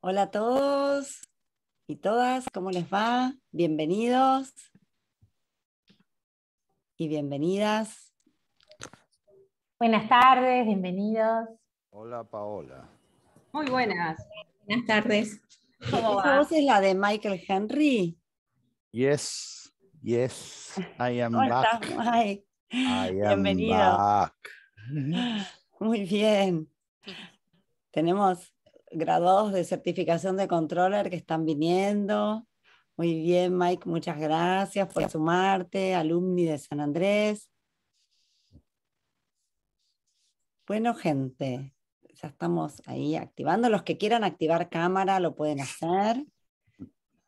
Hola a todos y todas, ¿cómo les va? Bienvenidos y bienvenidas. Buenas tardes, bienvenidos. Hola Paola. Muy buenas. Buenas tardes. ¿Cómo ¿Esa va? voz es la de Michael Henry? Yes, yes, I am ¿Cómo back. estás, Mike? I am Bienvenido. back. Muy bien. Tenemos graduados de certificación de controller que están viniendo. Muy bien, Mike, muchas gracias por sumarte, alumni de San Andrés. Bueno, gente, ya estamos ahí activando. Los que quieran activar cámara lo pueden hacer.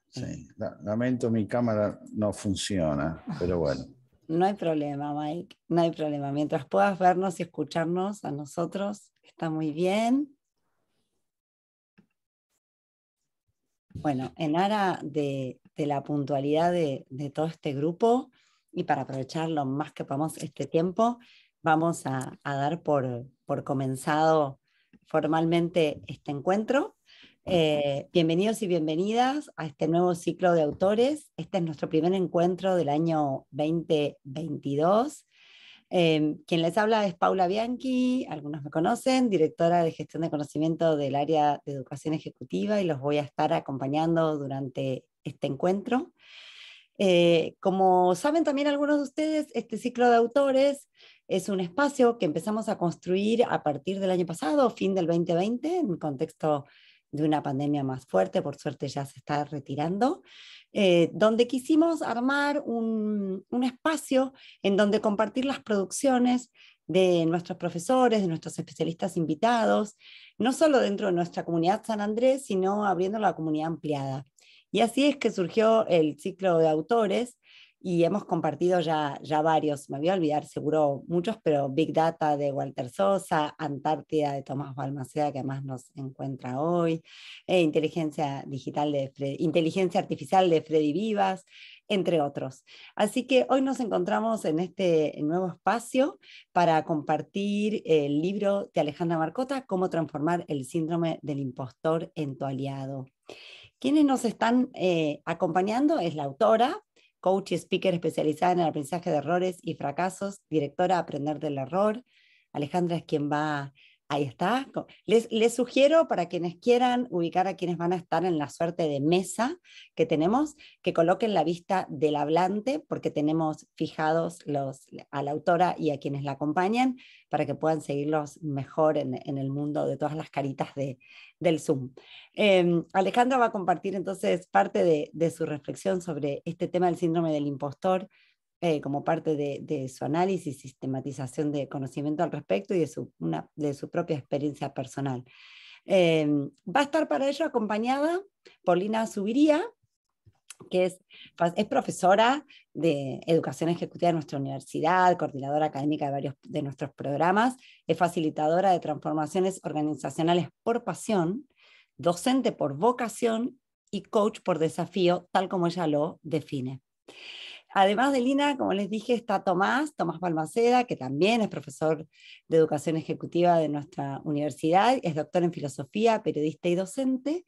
Sí, lamento mi cámara no funciona, pero bueno. No hay problema, Mike, no hay problema. Mientras puedas vernos y escucharnos a nosotros, está muy bien. Bueno, en aras de la puntualidad de todo este grupo y para aprovechar lo más que podamos este tiempo, vamos a dar por comenzado formalmente este encuentro. Bienvenidos y bienvenidas a este nuevo ciclo de autores. Este es nuestro primer encuentro del año 2022. Quien les habla es Paula Bianchi, algunos me conocen, directora de gestión de conocimiento del área de educación ejecutiva y los voy a estar acompañando durante este encuentro. Como saben también algunos de ustedes, este ciclo de autores es un espacio que empezamos a construir a partir del año pasado, fin del 2020, en un contexto de una pandemia más fuerte, por suerte ya se está retirando, donde quisimos armar un espacio en donde compartir las producciones de nuestros profesores, de nuestros especialistas invitados, no solo dentro de nuestra comunidad San Andrés, sino abriendo la comunidad ampliada. Y así es que surgió el ciclo de autores y hemos compartido ya varios, me voy a olvidar seguro muchos, pero Big Data de Walter Sosa, Antártida de Tomás Balmaceda, que además nos encuentra hoy, Inteligencia Artificial de Freddy Vivas, entre otros. Así que hoy nos encontramos en este nuevo espacio para compartir el libro de Alejandra Marcota, Cómo transformar el síndrome del impostor en tu aliado. Quienes nos están acompañando es la autora, coach y speaker especializada en el aprendizaje de errores y fracasos, directora Aprender del Error. Alejandra es quien va, ahí está. Les sugiero para quienes quieran ubicar a quienes van a estar en la suerte de mesa que tenemos, que coloquen la vista del hablante, porque tenemos fijados a la autora y a quienes la acompañan, para que puedan seguirlos mejor en el mundo de todas las caritas del Zoom. Alejandra va a compartir entonces parte de su reflexión sobre este tema del síndrome del impostor, como parte de su análisis y sistematización de conocimiento al respecto y de su propia experiencia personal. Va a estar para ello acompañada por Lina Zubiría, que es profesora de educación ejecutiva de nuestra universidad, coordinadora académica de varios de nuestros programas, es facilitadora de transformaciones organizacionales por pasión, docente por vocación y coach por desafío, tal como ella lo define. Además de Lina, como les dije, está Tomás Balmaceda, que también es profesor de educación ejecutiva de nuestra universidad, es doctor en filosofía, periodista y docente,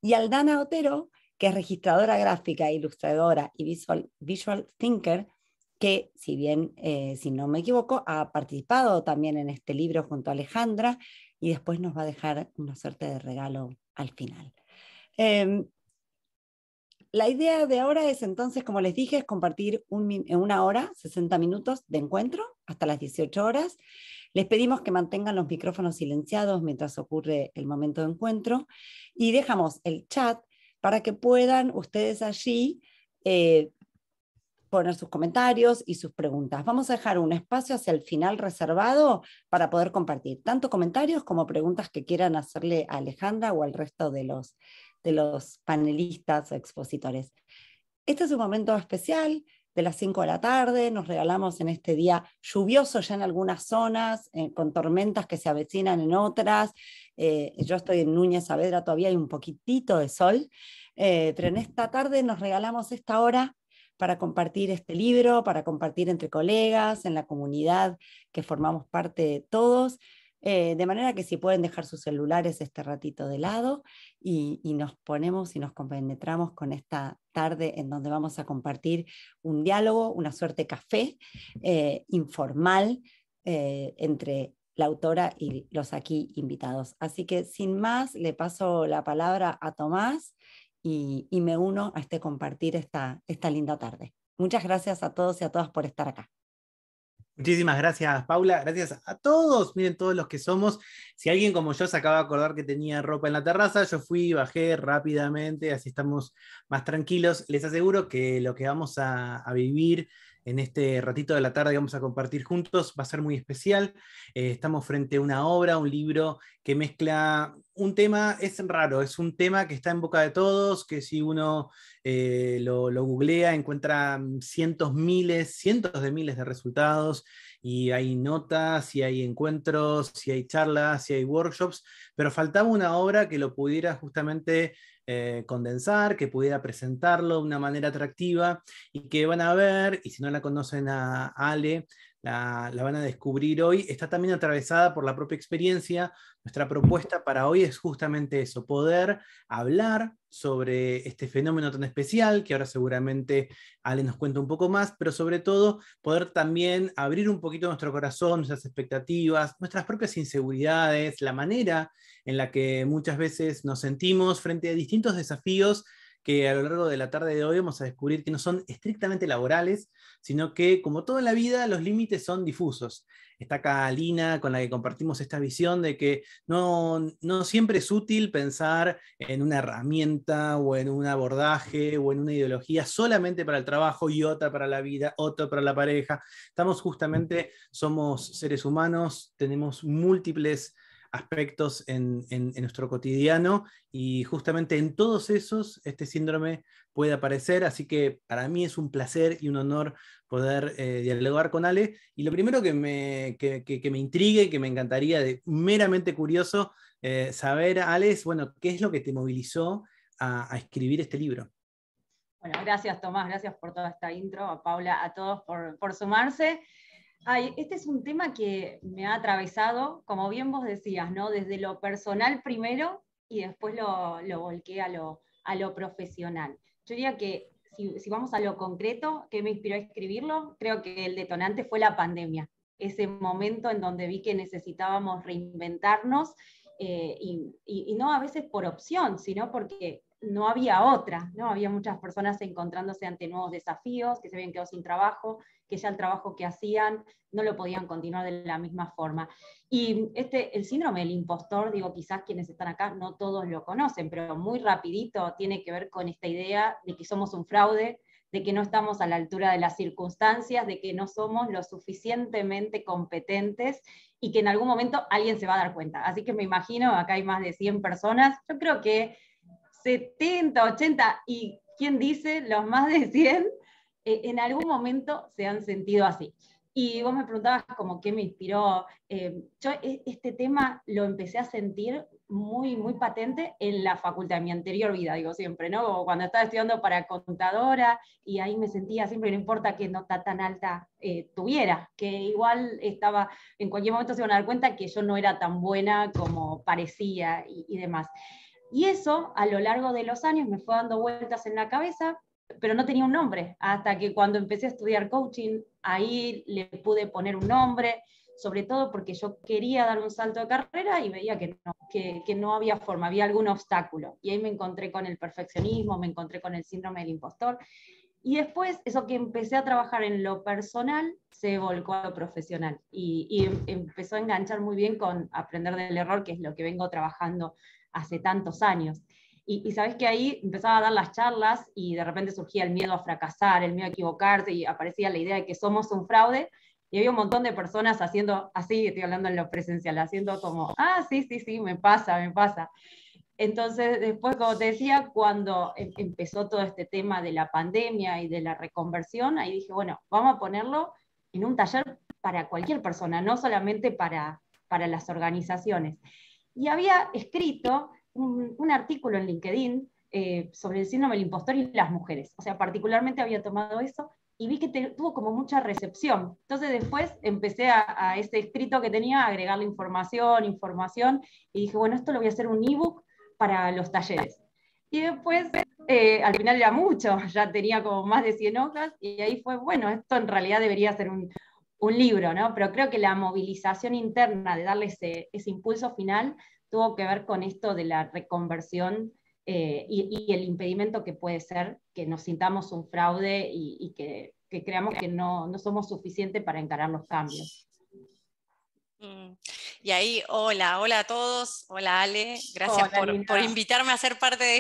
y Aldana Otero, que es registradora gráfica, ilustradora y visual thinker, que si bien, si no me equivoco, ha participado también en este libro junto a Alejandra y después nos va a dejar una suerte de regalo al final. La idea de ahora es entonces, como les dije, es compartir una hora, 60 minutos de encuentro hasta las 18 horas. Les pedimos que mantengan los micrófonos silenciados mientras ocurre el momento de encuentro y dejamos el chat para que puedan ustedes allí poner sus comentarios y sus preguntas. Vamos a dejar un espacio hacia el final reservado para poder compartir tanto comentarios como preguntas que quieran hacerle a Alejandra o al resto de los panelistas o expositores. Este es un momento especial de las 5 de la tarde, nos regalamos en este día lluvioso ya en algunas zonas, con tormentas que se avecinan en otras. Yo estoy en Núñez Saavedra, todavía hay un poquitito de sol, pero en esta tarde nos regalamos esta hora para compartir este libro, para compartir entre colegas, en la comunidad que formamos parte de todos. De manera que si pueden dejar sus celulares este ratito de lado y nos ponemos y nos compenetramos con esta tarde en donde vamos a compartir un diálogo, una suerte café informal entre la autora y los aquí invitados. Así que sin más, le paso la palabra a Tomás y me uno a compartir esta linda tarde. Muchas gracias a todos y a todas por estar acá. Muchísimas gracias, Paula. Gracias a todos. Miren todos los que somos. Si alguien como yo se acaba de acordar que tenía ropa en la terraza, yo fui, bajé rápidamente, así estamos más tranquilos. Les aseguro que lo que vamos a vivir en este ratito de la tarde que vamos a compartir juntos va a ser muy especial. Estamos frente a una obra, un libro que mezcla un tema, es raro, es un tema que está en boca de todos, que si uno lo googlea encuentra cientos de miles de resultados, y hay notas, y hay encuentros, y hay charlas, y hay workshops, pero faltaba una obra que lo pudiera justamente condensar, que pudiera presentarlo de una manera atractiva, y que van a ver, y si no la conocen a Ale, la van a descubrir hoy. Está también atravesada por la propia experiencia. Nuestra propuesta para hoy es justamente eso, poder hablar sobre este fenómeno tan especial, que ahora seguramente Ale nos cuenta un poco más, pero sobre todo poder también abrir un poquito nuestro corazón, nuestras expectativas, nuestras propias inseguridades, la manera en la que muchas veces nos sentimos frente a distintos desafíos que a lo largo de la tarde de hoy vamos a descubrir que no son estrictamente laborales, sino que, como todo en la vida, los límites son difusos. Está acá Lina, con la que compartimos esta visión de que no siempre es útil pensar en una herramienta o en un abordaje o en una ideología solamente para el trabajo y otra para la vida, otra para la pareja. Somos seres humanos, tenemos múltiples aspectos en nuestro cotidiano, y justamente en todos esos este síndrome puede aparecer, así que para mí es un placer y un honor poder dialogar con Ale. Y lo primero que me intrigue, que me encantaría, de meramente curioso, saber, Ale, es, bueno, ¿qué es lo que te movilizó a escribir este libro? Bueno, gracias Tomás, gracias por toda esta intro, a Paula, a todos por sumarse. Ay, este es un tema que me ha atravesado, como bien vos decías, ¿no? Desde lo personal primero y después lo volqué a lo profesional. Yo diría que si vamos a lo concreto, ¿qué me inspiró a escribirlo? Creo que el detonante fue la pandemia, ese momento en donde vi que necesitábamos reinventarnos, y no a veces por opción, sino porque no había otra, ¿no? Había muchas personas encontrándose ante nuevos desafíos, que se habían quedado sin trabajo, que ya el trabajo que hacían no lo podían continuar de la misma forma. Y el síndrome del impostor, digo, quizás quienes están acá no todos lo conocen, pero muy rapidito tiene que ver con esta idea de que somos un fraude, de que no estamos a la altura de las circunstancias, de que no somos lo suficientemente competentes y que en algún momento alguien se va a dar cuenta. Así que me imagino, acá hay más de 100 personas, yo creo que 70, 80, y quién dice, los más de 100, en algún momento se han sentido así. Y vos me preguntabas como qué me inspiró. Yo este tema lo empecé a sentir muy, muy patente en la facultad, en mi anterior vida, digo siempre, ¿no? Cuando estaba estudiando para contadora, y ahí me sentía siempre, no importa qué nota tan alta tuviera, que igual estaba, en cualquier momento se iban a dar cuenta que yo no era tan buena como parecía y demás. Y eso, a lo largo de los años, me fue dando vueltas en la cabeza, pero no tenía un nombre, hasta que cuando empecé a estudiar coaching, ahí le pude poner un nombre, sobre todo porque yo quería dar un salto de carrera y veía que no había forma, había algún obstáculo. Y ahí me encontré con el perfeccionismo, me encontré con el síndrome del impostor. Y después, eso que empecé a trabajar en lo personal, se volcó a lo profesional. Y empezó a enganchar muy bien con aprender del error, que es lo que vengo trabajando hace tantos años. Y sabes que ahí empezaba a dar las charlas y de repente surgía el miedo a fracasar, el miedo a equivocarse, y aparecía la idea de que somos un fraude, y había un montón de personas haciendo así, estoy hablando en lo presencial, haciendo como, sí, me pasa. Entonces, después, como te decía, cuando empezó todo este tema de la pandemia y de la reconversión, ahí dije, bueno, vamos a ponerlo en un taller para cualquier persona, no solamente para las organizaciones. Y había escrito un artículo en LinkedIn sobre el síndrome del impostor y las mujeres. O sea, particularmente había tomado eso y vi que tuvo como mucha recepción. Entonces después empecé a ese escrito que tenía a agregarle información, y dije, bueno, esto lo voy a hacer un ebook para los talleres. Y después, al final era mucho, ya tenía como más de 100 hojas, y ahí fue, bueno, esto en realidad debería ser un libro, ¿no? Pero creo que la movilización interna de darle ese impulso final tuvo que ver con esto de la reconversión y el impedimento que puede ser que nos sintamos un fraude y que creamos que no somos suficientes para encarar los cambios. Y ahí, hola a todos, hola Ale, gracias por invitarme a ser parte de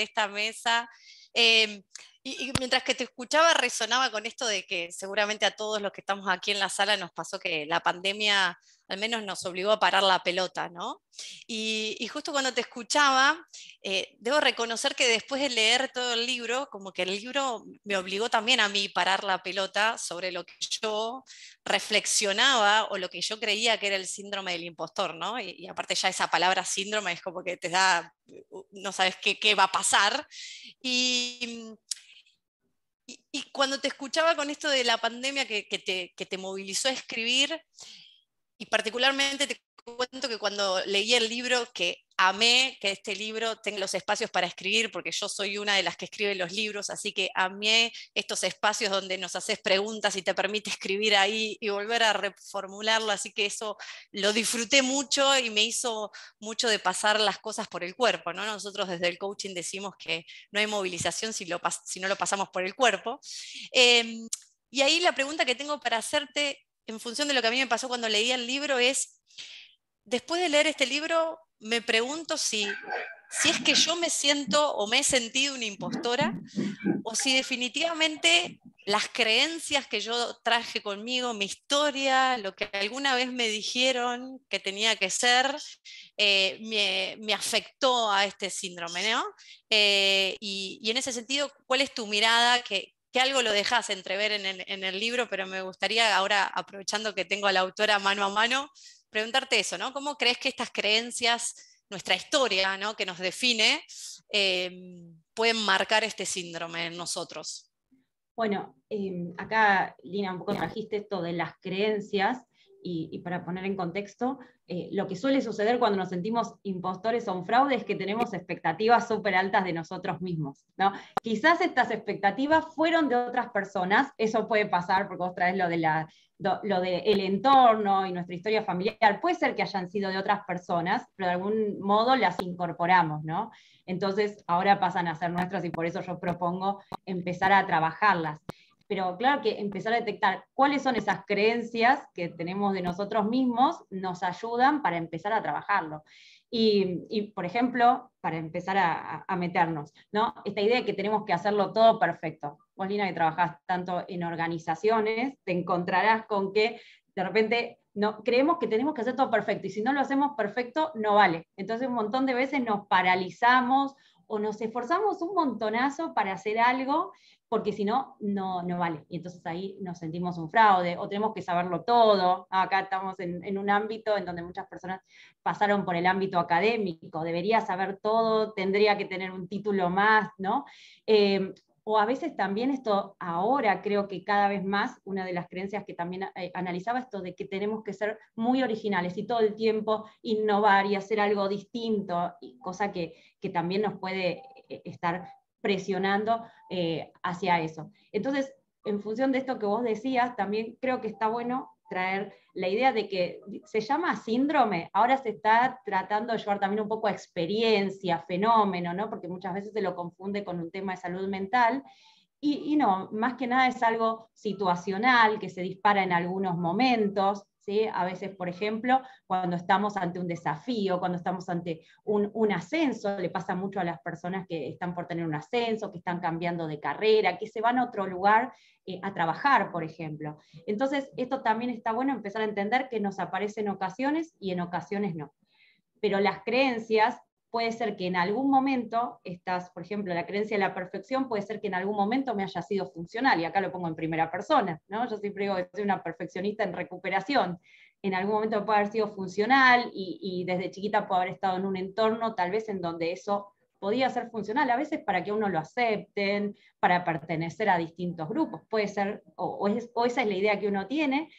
esta mesa. Y mientras que te escuchaba resonaba con esto de que seguramente a todos los que estamos aquí en la sala nos pasó que la pandemia al menos nos obligó a parar la pelota, ¿no? Y justo cuando te escuchaba, debo reconocer que después de leer todo el libro, como que el libro me obligó también a mí parar la pelota sobre lo que yo reflexionaba o lo que yo creía que era el síndrome del impostor, ¿no? Y aparte ya esa palabra síndrome es como que te da, no sabes qué va a pasar. Y cuando te escuchaba con esto de la pandemia que te movilizó a escribir, y particularmente te cuento que cuando leí el libro, que amé que este libro tenga los espacios para escribir, porque yo soy una de las que escribe los libros, así que amé estos espacios donde nos haces preguntas y te permite escribir ahí y volver a reformularlo, así que eso lo disfruté mucho y me hizo mucho de pasar las cosas por el cuerpo, ¿no? Nosotros desde el coaching decimos que no hay movilización si no lo pasamos por el cuerpo. Y ahí la pregunta que tengo para hacerte, en función de lo que a mí me pasó cuando leí el libro, es, después de leer este libro, me pregunto si es que yo me siento o me he sentido una impostora, o si definitivamente las creencias que yo traje conmigo, mi historia, lo que alguna vez me dijeron que tenía que ser, me afectó a este síndrome, ¿no? Y en ese sentido, ¿cuál es tu mirada? Que algo lo dejas entrever en el libro, pero me gustaría ahora, aprovechando que tengo a la autora mano a mano, preguntarte eso, ¿no? ¿Cómo crees que estas creencias, nuestra historia, ¿no?, que nos define, pueden marcar este síndrome en nosotros? Bueno, acá, Lina, un poco trajiste esto de las creencias, y para poner en contexto, lo que suele suceder cuando nos sentimos impostores o un fraude es que tenemos expectativas súper altas de nosotros mismos, ¿no? Quizás estas expectativas fueron de otras personas, eso puede pasar porque vos traes lo de el entorno y nuestra historia familiar, puede ser que hayan sido de otras personas, pero de algún modo las incorporamos, ¿no? Entonces ahora pasan a ser nuestras y por eso yo propongo empezar a trabajarlas. Pero claro que empezar a detectar cuáles son esas creencias que tenemos de nosotros mismos nos ayudan para empezar a trabajarlo. Y por ejemplo, para empezar a meternos, ¿no? Esta idea de que tenemos que hacerlo todo perfecto. Vos, Lina, que trabajás tanto en organizaciones, te encontrarás con que de repente no, creemos que tenemos que hacer todo perfecto, y si no lo hacemos perfecto, no vale. Entonces un montón de veces nos paralizamos o nos esforzamos un montonazo para hacer algo, porque si no, no vale. Y entonces ahí nos sentimos un fraude, o tenemos que saberlo todo. Acá estamos en un ámbito en donde muchas personas pasaron por el ámbito académico, debería saber todo, tendría que tener un título más, ¿no? O a veces también esto, ahora creo que cada vez más, una de las creencias que también analizaba, esto de que tenemos que ser muy originales y todo el tiempo innovar y hacer algo distinto, cosa que también nos puede estar presionando hacia eso. Entonces, en función de esto que vos decías, también creo que está bueno traer la idea de que se llama síndrome, ahora se está tratando de llevar también un poco a experiencia, fenómeno, ¿no? Porque muchas veces se lo confunde con un tema de salud mental, y no, más que nada es algo situacional que se dispara en algunos momentos, ¿sí? A veces, por ejemplo, cuando estamos ante un desafío, cuando estamos ante un ascenso, le pasa mucho a las personas que están por tener un ascenso, que están cambiando de carrera, que se van a otro lugar a trabajar, por ejemplo. Entonces, esto también está bueno empezar a entender que nos aparece en ocasiones y en ocasiones no. Pero las creencias, puede ser que en algún momento, por ejemplo, la creencia de la perfección puede ser que en algún momento me haya sido funcional, y acá lo pongo en primera persona, ¿no? Yo siempre digo que soy una perfeccionista en recuperación. En algún momento puede haber sido funcional, y desde chiquita puedo haber estado en un entorno tal vez en donde eso podía ser funcional, a veces para que uno lo acepten, para pertenecer a distintos grupos, puede ser, o esa es la idea que uno tiene,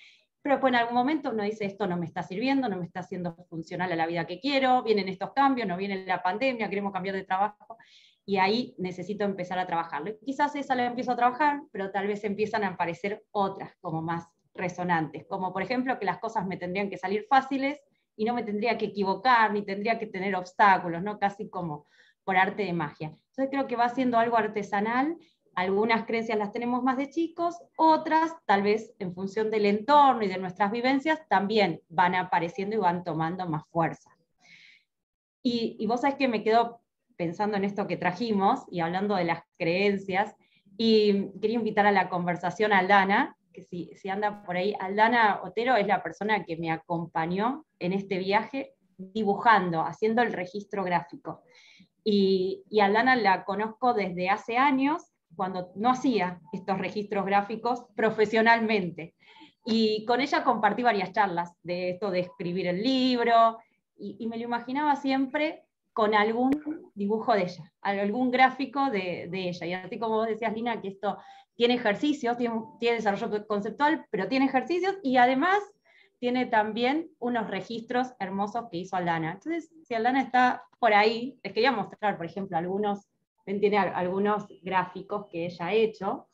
pero pues en algún momento uno dice, esto no me está sirviendo, no me está haciendo funcional a la vida que quiero, vienen estos cambios, no viene la pandemia, queremos cambiar de trabajo, y ahí necesito empezar a trabajarlo. Y quizás esa la empiezo a trabajar, pero tal vez empiezan a aparecer otras como más resonantes, como por ejemplo que las cosas me tendrían que salir fáciles y no me tendría que equivocar, ni tendría que tener obstáculos, ¿no? Casi como por arte de magia. Entonces creo que va siendo algo artesanal. Algunas creencias las tenemos más de chicos, otras, tal vez en función del entorno y de nuestras vivencias, también van apareciendo y van tomando más fuerza. Y vos sabés que me quedo pensando en esto que trajimos, y hablando de las creencias, y quería invitar a la conversación a Aldana, que si anda por ahí. Aldana Otero es la persona que me acompañó en este viaje dibujando, haciendo el registro gráfico. Y Aldana la conozco desde hace años, cuando no hacía estos registros gráficos profesionalmente. Y con ella compartí varias charlas de esto de escribir el libro, y me lo imaginaba siempre con algún dibujo de ella, algún gráfico de ella. Y así como vos decías, Lina, que esto tiene ejercicios, tiene desarrollo conceptual, pero tiene ejercicios, y además tiene también unos registros hermosos que hizo Aldana. Entonces, si Aldana está por ahí, les quería mostrar, por ejemplo, tiene algunos gráficos que ella ha hecho,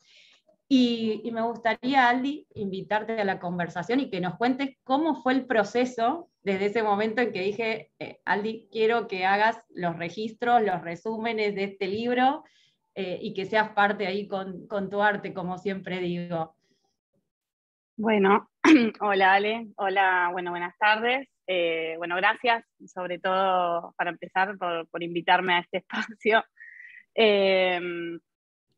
y me gustaría, Aldi, invitarte a la conversación y que nos cuentes cómo fue el proceso desde ese momento en que dije, Aldi, quiero que hagas los registros, los resúmenes de este libro, y que seas parte ahí con tu arte, como siempre digo. Bueno, hola Ale, hola, bueno, buenas tardes. Bueno, gracias sobre todo para empezar por invitarme a este espacio.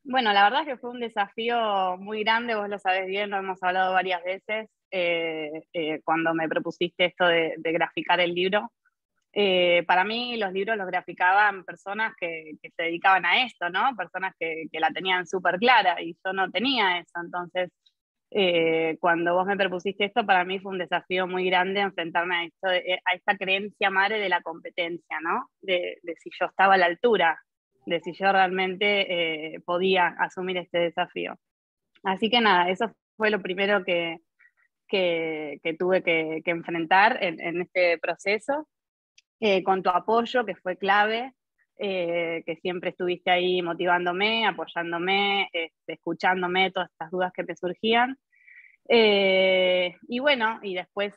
Bueno, la verdad es que fue un desafío muy grande, vos lo sabés bien, lo hemos hablado varias veces, cuando me propusiste esto de graficar el libro. Para mí los libros los graficaban personas que se dedicaban a esto, ¿no? Personas que la tenían súper clara, y yo no tenía eso. Entonces, cuando vos me propusiste esto, para mí fue un desafío muy grande enfrentarme a esto, a esta creencia madre de la competencia, ¿no? De si yo estaba a la altura, de si yo realmente podía asumir este desafío. Así que nada, eso fue lo primero que tuve que enfrentar en este proceso, con tu apoyo, que fue clave, que siempre estuviste ahí motivándome, apoyándome, escuchándome todas estas dudas que me surgían. Y bueno, y después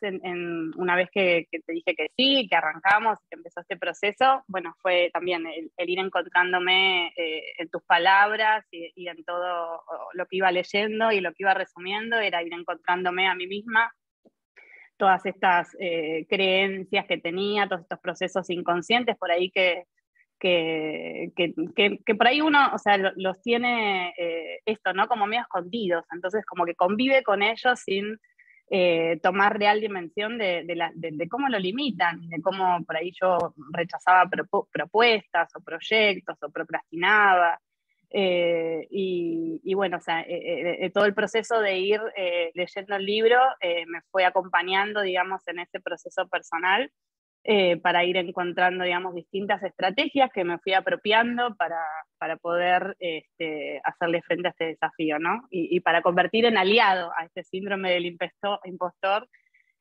una vez que te dije que sí, que arrancamos, que empezó este proceso, bueno, fue también el ir encontrándome en tus palabras y en todo lo que iba leyendo y lo que iba resumiendo, era ir encontrándome a mí misma, todas estas creencias que tenía, todos estos procesos inconscientes por ahí que por ahí uno, o sea, los tiene esto, ¿no? Como medio escondidos, entonces como que convive con ellos sin tomar real dimensión de cómo lo limitan, de cómo por ahí yo rechazaba propuestas o proyectos o procrastinaba. Y bueno, o sea, todo el proceso de ir leyendo el libro me fue acompañando, digamos, en ese proceso personal, para ir encontrando, digamos, distintas estrategias que me fui apropiando para poder hacerle frente a este desafío, ¿no? Y para convertir en aliado a este síndrome del impostor,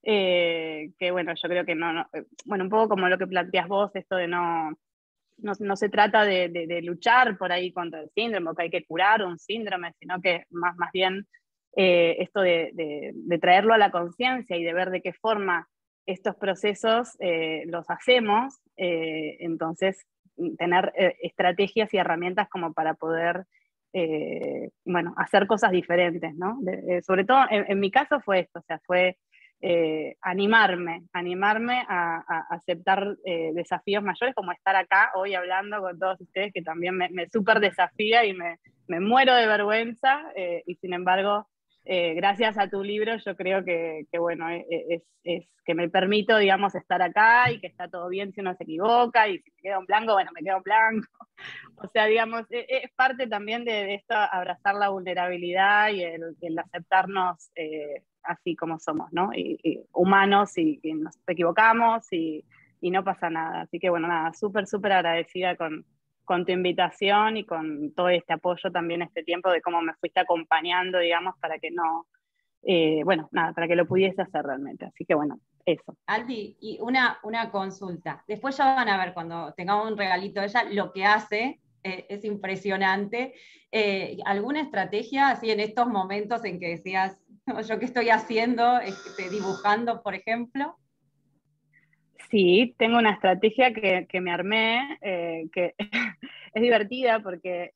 que bueno, yo creo que bueno, un poco como lo que planteas vos, esto de no se trata de luchar por ahí contra el síndrome, que hay que curar un síndrome, sino que más bien esto de traerlo a la conciencia y de ver de qué forma estos procesos los hacemos, entonces tener estrategias y herramientas como para poder bueno, hacer cosas diferentes, ¿no? Sobre todo en mi caso fue esto, o sea, fue animarme a aceptar desafíos mayores, como estar acá hoy hablando con todos ustedes, que también me súper desafía y me muero de vergüenza, y sin embargo, gracias a tu libro yo creo que bueno, es que me permito, digamos, estar acá, y que está todo bien si uno se equivoca, y si me quedo en blanco, bueno, me quedo en blanco. O sea, digamos, es parte también de esto, abrazar la vulnerabilidad y el aceptarnos así como somos, ¿no? Y humanos, y nos equivocamos, y no pasa nada. Así que bueno, nada, súper agradecida con tu invitación y con todo este apoyo también este tiempo de cómo me fuiste acompañando, digamos, para que no, bueno, nada, para que lo pudiese hacer realmente. Así que bueno, eso. Aldi, y una consulta. Después ya van a ver cuando tengamos un regalito de ella lo que hace. Es impresionante. ¿Alguna estrategia así en estos momentos en que decías, yo qué estoy haciendo, dibujando, por ejemplo? Sí, tengo una estrategia que me armé, que es divertida porque,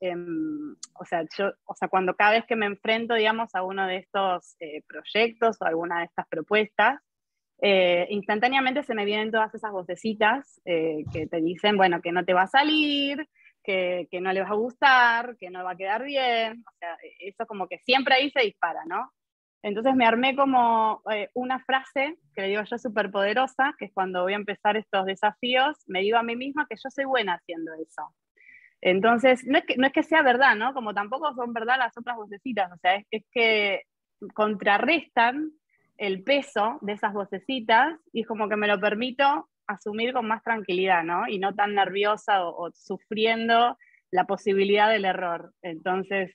o sea, cuando cada vez que me enfrento, digamos, a uno de estos proyectos o alguna de estas propuestas, instantáneamente se me vienen todas esas vocecitas que te dicen, bueno, que no te va a salir, que no le va a gustar, que no va a quedar bien, o sea, eso como que siempre ahí se dispara, ¿no? Entonces me armé como una frase que le digo yo súper poderosa, que es cuando voy a empezar estos desafíos, me digo a mí misma que yo soy buena haciendo eso. Entonces, no es que sea verdad, ¿no? Como tampoco son verdad las otras vocecitas, o sea, es que contrarrestan el peso de esas vocecitas y es como que me lo permito asumir con más tranquilidad, ¿no? Y no tan nerviosa o sufriendo la posibilidad del error. Entonces,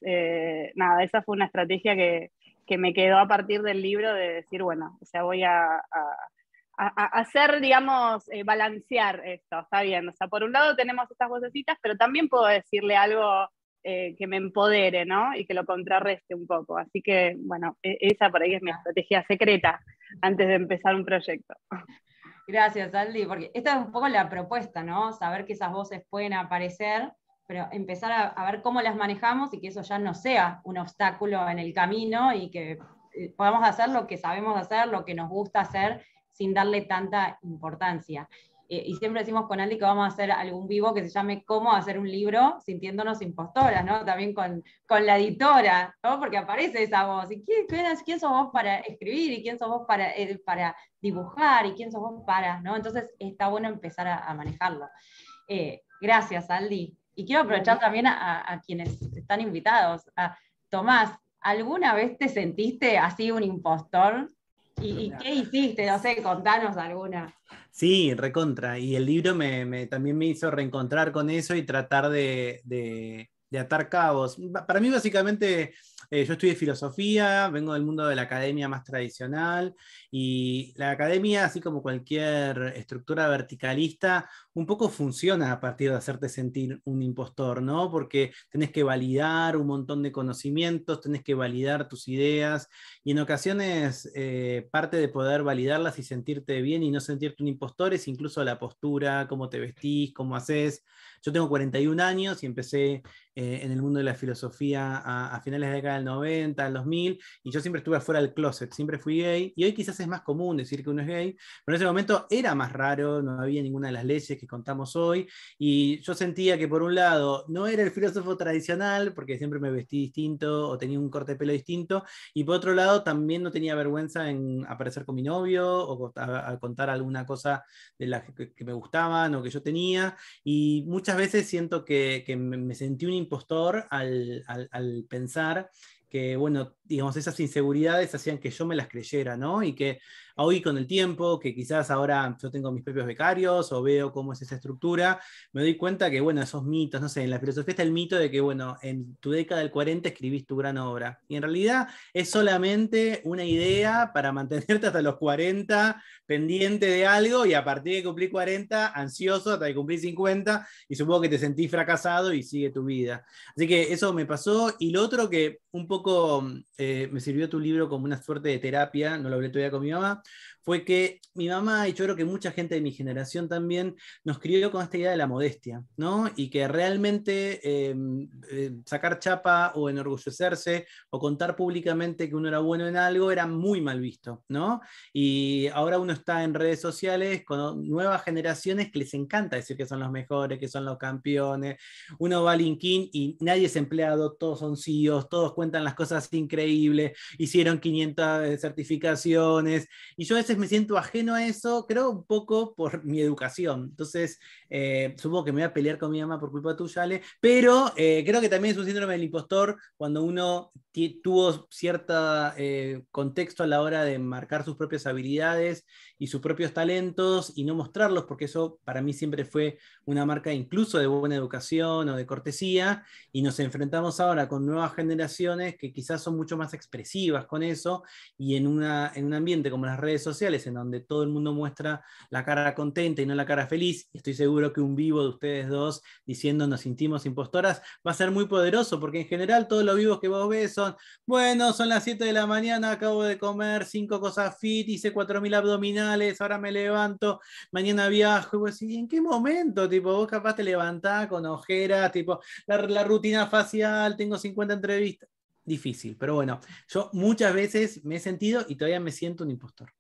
nada, esa fue una estrategia que me quedó a partir del libro de decir, bueno, o sea, voy a hacer, digamos, balancear esto, está bien. O sea, por un lado tenemos estas vocecitas, pero también puedo decirle algo que me empodere, ¿no? Y que lo contrarreste un poco. Así que, bueno, esa por ahí es mi estrategia secreta antes de empezar un proyecto. Gracias, Aldi, porque esta es un poco la propuesta, ¿no? Saber que esas voces pueden aparecer, pero empezar a ver cómo las manejamos y que eso ya no sea un obstáculo en el camino y que podamos hacer lo que sabemos hacer, lo que nos gusta hacer, sin darle tanta importancia. Y siempre decimos con Aldi que vamos a hacer algún vivo que se llame Cómo hacer un libro sintiéndonos impostoras, ¿no? También con la editora, ¿no? Porque aparece esa voz. ¿Y quién sos vos para escribir? ¿Y quién sos vos para dibujar? ¿Y quién sos vos para? ¿no? Entonces está bueno empezar a manejarlo. Gracias, Aldi. Y quiero aprovechar también a quienes están invitados. Tomás, ¿alguna vez te sentiste así un impostor? ¿Y qué hiciste? No sé, contanos alguna. Sí, recontra. Y el libro también me hizo reencontrar con eso y tratar de atar cabos. Para mí, básicamente, yo estudié filosofía, vengo del mundo de la academia más tradicional, y la academia, así como cualquier estructura verticalista, un poco funciona a partir de hacerte sentir un impostor, ¿no? Porque tenés que validar un montón de conocimientos, tenés que validar tus ideas, y en ocasiones parte de poder validarlas y sentirte bien y no sentirte un impostor es incluso la postura, cómo te vestís, cómo haces. Yo tengo 41 años y empecé en el mundo de la filosofía a finales de la década del 90, del 2000, y yo siempre estuve afuera del closet, siempre fui gay, y hoy quizás es más común decir que uno es gay, pero en ese momento era más raro, no había ninguna de las leyes que contamos hoy, y yo sentía que por un lado no era el filósofo tradicional, porque siempre me vestí distinto o tenía un corte de pelo distinto, y por otro lado también no tenía vergüenza en aparecer con mi novio o a contar alguna cosa de las que me gustaban o que yo tenía, y muchas veces siento que me sentí un impostor al pensar que, bueno, digamos, esas inseguridades hacían que yo me las creyera, ¿no? Y que hoy con el tiempo, que quizás ahora yo tengo mis propios becarios o veo cómo es esa estructura, me doy cuenta que, bueno, esos mitos, no sé, en la filosofía está el mito de que, bueno, en tu década del 40 escribís tu gran obra. Y en realidad es solamente una idea para mantenerte hasta los 40 pendiente de algo y a partir de cumplir 40, ansioso hasta que cumplir 50 y supongo que te sentís fracasado y sigue tu vida. Así que eso me pasó. Y lo otro que un poco me sirvió tu libro como una suerte de terapia, no lo hablé todavía con mi mamá, fue que mi mamá, y yo creo que mucha gente de mi generación también, nos crió con esta idea de la modestia, ¿no? Y que realmente sacar chapa o enorgullecerse o contar públicamente que uno era bueno en algo era muy mal visto, ¿no? Y ahora uno está en redes sociales con nuevas generaciones que les encanta decir que son los mejores, que son los campeones. Uno va a LinkedIn y nadie es empleado, todos son CEOs, todos cuentan las cosas increíbles, hicieron 500 certificaciones, y yo a veces veces me siento ajeno a eso, creo un poco por mi educación. Entonces, supongo que me voy a pelear con mi mamá por culpa tuya, Ale, pero creo que también es un síndrome del impostor cuando uno tuvo cierto contexto a la hora de marcar sus propias habilidades y sus propios talentos y no mostrarlos, porque eso para mí siempre fue una marca incluso de buena educación o de cortesía, y nos enfrentamos ahora con nuevas generaciones que quizás son mucho más expresivas con eso, y en un ambiente como las redes sociales, en donde todo el mundo muestra la cara contenta y no la cara feliz, y estoy seguro que un vivo de ustedes dos diciendo nos sentimos impostoras va a ser muy poderoso, porque en general todos los vivos que vos ves son, bueno, son las 7 de la mañana, acabo de comer 5 cosas fit, hice 4000 abdominales, ahora me levanto, mañana viajo, y vos decís, ¿en qué momento? Tipo, vos capaz te levantás con ojeras, tipo, la rutina facial, tengo 50 entrevistas. Difícil, pero bueno, yo muchas veces me he sentido y todavía me siento un impostor.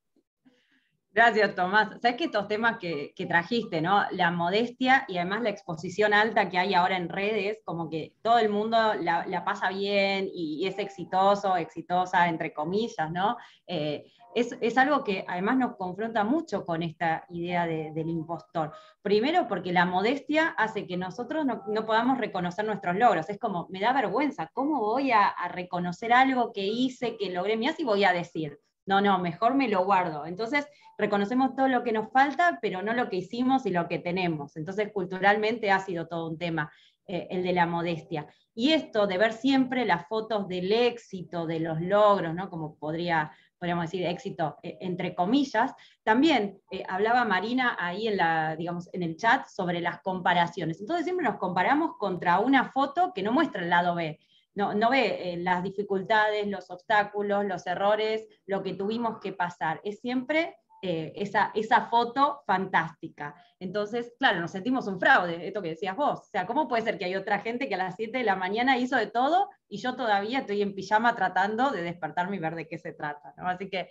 Gracias, Tomás. Sabes que estos temas que trajiste, ¿no? La modestia y además la exposición alta que hay ahora en redes, como que todo el mundo la pasa bien y es exitoso, exitosa, entre comillas, ¿no? Es algo que además nos confronta mucho con esta idea del impostor. Primero porque la modestia hace que nosotros no podamos reconocer nuestros logros. Es como, me da vergüenza, ¿cómo voy a reconocer algo que hice, que logré? Mirá si voy a decir. No, mejor me lo guardo. Entonces, reconocemos todo lo que nos falta, pero no lo que hicimos y lo que tenemos. Entonces, culturalmente ha sido todo un tema, el de la modestia. Y esto de ver siempre las fotos del éxito, de los logros, ¿no? Como podríamos decir éxito entre comillas, también hablaba Marina ahí en el chat sobre las comparaciones. Entonces siempre nos comparamos contra una foto que no muestra el lado B. No ve las dificultades, los obstáculos, los errores, lo que tuvimos que pasar. Es siempre esa foto fantástica. Entonces, claro, nos sentimos un fraude, esto que decías vos. O sea, ¿cómo puede ser que hay otra gente que a las 7 de la mañana hizo de todo y yo todavía estoy en pijama tratando de despertarme y ver de qué se trata, ¿no? Así que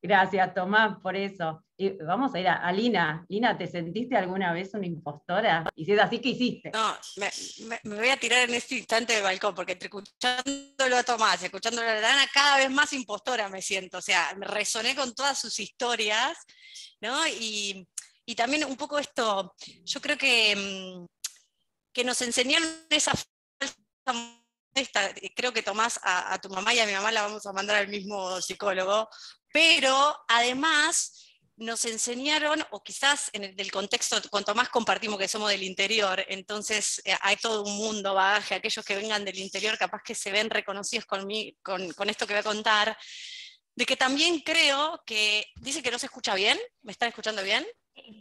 gracias, Tomás, por eso. Y vamos a ir a Lina. Lina, ¿te sentiste alguna vez una impostora? Y si es así, ¿qué hiciste? No, me voy a tirar en este instante del balcón, porque entre escuchándolo a Tomás y escuchándolo a Lana, cada vez más impostora me siento. O sea, me resoné con todas sus historias, ¿no? Y también un poco esto, yo creo que nos enseñaron esa falsa modestia. Creo que Tomás, a tu mamá y a mi mamá la vamos a mandar al mismo psicólogo, pero además nos enseñaron, o quizás en el contexto, con Tomás compartimos que somos del interior, entonces hay todo un mundo bagaje, aquellos que vengan del interior capaz que se ven reconocidos con esto que voy a contar, de que también creo que, dice que no se escucha bien, ¿me están escuchando bien?